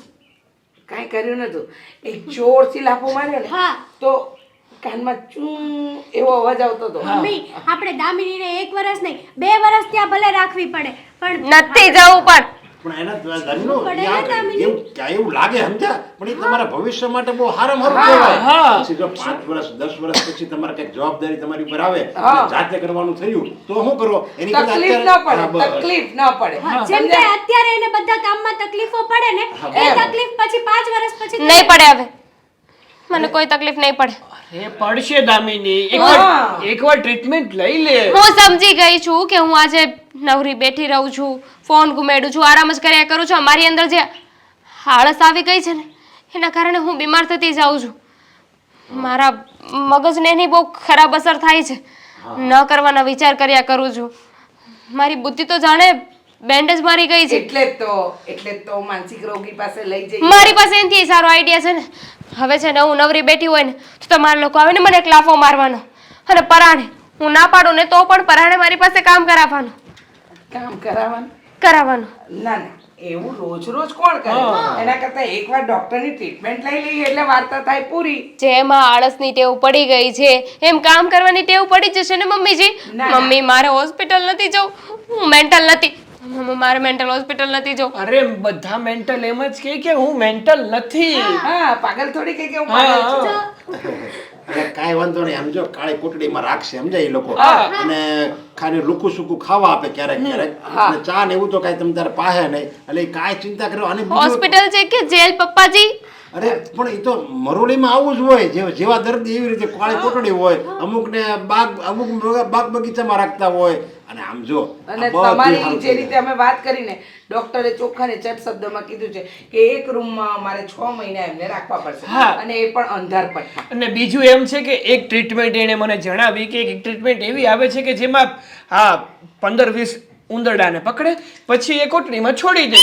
કાંઈ કર્યું નતું. એક જોરથી લાફો માર્યો ને હા. તો કાનમાં ચૂં એવો અવાજ આવતો હતો. મમ્મી, આપણે દામિનીને 1 વર્ષ નહીં 2 વર્ષ ત્યાં ભલે રાખવી પડે પણ નથી જવું પણ પણ એના દામિનો એવું લાગે, સમજ્યા? પણ એ તમારા ભવિષ્ય માટે બહુ સારું કહેવાય. પછી જો 5 વર્ષ 10 વર્ષ પછી તમારે કઈક જવાબદારી તમારી ઉપર આવે, જાતે કરવાનું થયું તો શું કરો? એની કરતા તકલીફ ન પડે, તકલીફ ન પડે. જેમ કે અત્યારે એને બધા કામમાં તકલીફો પડે ને એ તકલીફ પછી 5 વર્ષ પછી નહીં પડે. હવે મને કોઈ તકલીફ નહીં પડે. એ પડશે દામિની, એકવાર ટ્રીટમેન્ટ લઈ લે. હું સમજી ગઈ છું કે હું આજે નવરી બેઠી રહું છું, ફોન ઘુમેડું છું, આરામ જ કર્યા કરું છું. મારી અંદર જે આળસ આવી ગઈ છે ને એના કારણે હું બીમાર થતી જાઉં છું. મારા મગજને એની બહુ ખરાબ અસર થાય છે. ન કરવાના વિચાર કર્યા કરું છું. મારી બુદ્ધિ તો જાણે બેન્ડેજ મારી ગઈ છે. એટલે તો માનસિક રોગી પાસે લઈ જઈએ. મારી પાસે એનાથી સારો આઈડિયા છે ને. હવે છે ને હું નવરી બેઠી હોય ને તો તમારા લોકો આવે ને મને એક લાફો મારવાનો અને પરાણે હું ના પાડું ને તો પણ પરાણે મારી પાસે કામ કરાવવાનું. કામ કરાવવાનું? ના ના, એવું રોજ રોજ કોણ કરે? એના કરતા એકવાર ડોક્ટરની ટ્રીટમેન્ટ લઈ લઈએ એટલે વાર્તા થાય પૂરી. જેમાં આળસની ટેવ પડી ગઈ છે એમ કામ કરવાની ટેવ પડી જશે ને મમ્મીજી. મમ્મી, મારે હોસ્પિટલ નથી જવું. હું મેન્ટલ નથી. મારે મેન્ટલ હોસ્પિટલ નથી જવું. અરે બધા મેન્ટલ એમ જ કહે કે હું મેન્ટલ નથી. હા, પાગલ થોડી કે હું પાગલ છું. અરે કાંઈ વાંધો નહીં. આમ જો કાળી કોટડીમાં રાખશે, સમજાય? એ લોકો અને ખાલી લુકું સુકું ખાવા આપે ક્યારેક ક્યારેક, અને ચા ને એવું તો કાંઈ તમે તારે પાસે નહીં. એટલે કાંઈ ચિંતા કરો. અને હોસ્પિટલ છે કે જેલ પપ્પાજી? અરે પણ એ તો મરોડીમાં આવું જ હોય. જેવા દર્દી એવી રીતે કાળી કોટડી હોય. અમુકને બાગ બગીચામાં રાખતા હોય. અને આમ જો અને તમારી જે રીતે અમે વાત કરીને ડોક્ટરે ચોખ્ખા ને ચટ શબ્દમાં કીધું છે કે એક રૂમમાં અમારે 6 મહિના એમને રાખવા પડશે, અને એ પણ અંધાર પટ્ટા. અને બીજું એમ છે કે એક ટ્રીટમેન્ટ એને મને જણાવી કે એક ટ્રીટમેન્ટ એવી આવે છે કે જેમાં 15-20 ઉંદરડાને પકડે પછી એ કોટડીમાં છોડી દે.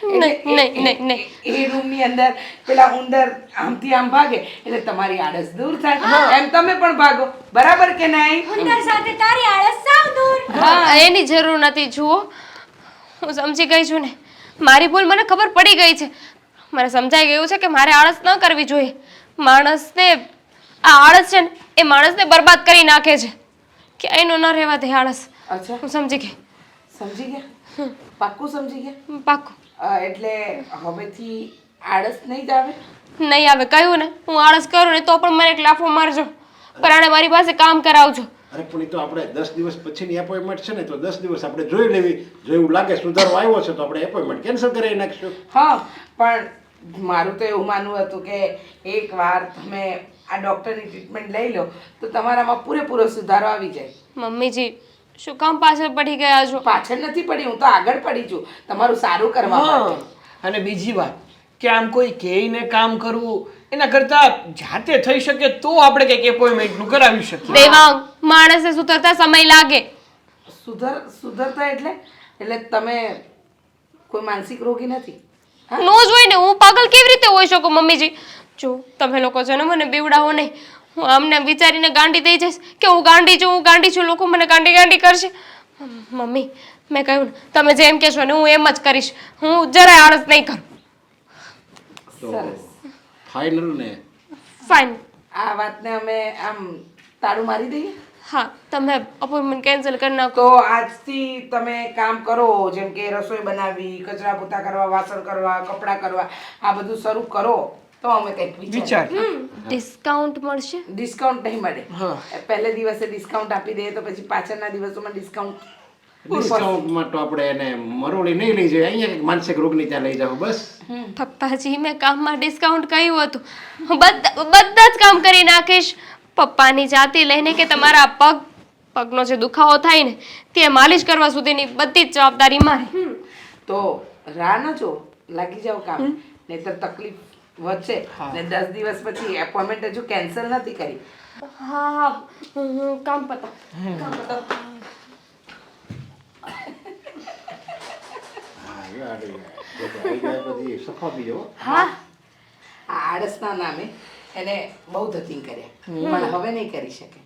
એ રૂમની અંદર પેલા ઉંદર આમથી આમ ભાગે એટલે તમારી આળસ દૂર થાય. એમ તમે પણ ભાગો. બરાબર કે નહીં? ઉંદર સાથે તારી આળસ સાવ દૂર. હા, એની જરૂર નથી. જુઓ, હું સમજી ગઈ છું ને. મારી ભૂલ મને ખબર પડી ગઈ છે. મને સમજાઈ ગયું છે કે મારે આળસ ન કરવી જોઈએ. માણસને આ આળસ છે ને એ માણસને બરબાદ કરી નાખે છે. ક્યાંયનો ન રહેવા દે આળસ. અચ્છા, હું સમજી ગઈ. સમજી ગયા? પાક્કું સમજી ગયા? પાક્કું. એટલે હવેથી આળસ નહીં જ આવે? નહીં આવે. કહ્યું ને, હું આળસ કરું ને તો પણ મને એક લાફો મારજો, પણ મારી પાસે કામ કરાવજો. અરે પણ એ તો આપણે 10 દિવસ પછીની એપોઇન્ટમેન્ટ છે ને, તો 10 દિવસ આપણે જોઈ લેવી. જો એવું લાગે સુધારો આવ્યો છે તો આપણે એપોઇન્ટમેન્ટ કેન્સલ કરાવી નાખીશું. હા, પણ મારું તો એવું માનવું હતું કે એકવાર તમે આ ડૉક્ટરની ટ્રીટમેન્ટ લઈ લો તો તમારામાં પૂરેપૂરો સુધારો આવી જાય. મમ્મીજી, શું કામ પાછળ પડી ગયા છો? પાછળ નથી પડી, હું તો આગળ પડી છું તમારું સારું કરવા માટે. અને બીજી વાત કે આમ કોઈ કહીને કામ કરવું એના કરતા જાતે થઈ શકે તો આપણે કંઈક એપોઇન્ટમેન્ટનું કરાવી શકીએ. દેવાંગ, માણસને સુધરતા સમય લાગે. સુધરતા એટલે તમે કોઈ માનસિક રોગી નથી? નો જ હોય ને, હું પાગલ કેવી રીતે હોઈ શકું? મમ્મીજી, જો તમે લોકો છે ને મને બીવડાવો નહીં. હું આમને વિચારીને ગાંડી થઈ જઈશ કે હું ગાંડી છું, લોકો મને ગાંડી કરશે. મમ્મી, મેં કહ્યું ને, તમે જેમ કહેશો ને હું એમ જ કરીશ. હું જરાય આળસ નહીં કરું. તો ફાઇનલ ને? ફાઇન. આ વાતને અમે આમ તાળું મારી દઈએ? હા, તમે અપોઇન્ટમેન્ટ કેન્સલ કરી નાખો. તો આજથી તમે કામ કરો, જેમ કે રસોઈ બનાવવી, કચરા પોતા કરવા, વાસણ કરવા, કપડાં કરવા, આ બધું શરૂ કરો તો અમે કંઈક વિચાર. ડિસ્કાઉન્ટ મળશે? ડિસ્કાઉન્ટ નહીં મળે. પહેલે દિવસે ડિસ્કાઉન્ટ આપી દઈએ તો પછી પાછળના દિવસોમાં ડિસ્કાઉન્ટ. ડિસ્કાઉન્ટમાં તો આપણે એને મરોડી નહીં લઈ જઈએ, અહીંયા કંઈક માનસિક રોગની ત્યાં લઈ જાઓ બસ. પપ્પાજી, મેં કામમાં ડિસ્કાઉન્ટ કહ્યું હતું. હું બધા જ કામ કરી નાખીશ. પપ્પાની જાતિ લઈને કે તમારા પગનો જે દુખાવો થાય ને તે માલિશ કરવા સુધીની બધી જ જવાબદારી મારી. તો રાહ ન જો, લાગી જાવ કામ, નહીતર તકલીફ વધશે. ને 10 દિવસ પછી એપોઇન્ટમેન્ટ હજુ કેન્સલ નથી કરી. હા, હું કામ પતાવ. પછી સફા પી જાઓ. હા, આ આળસના નામે એને બહુ ધતિંગ કર્યા, પણ હવે નહીં કરી શકે.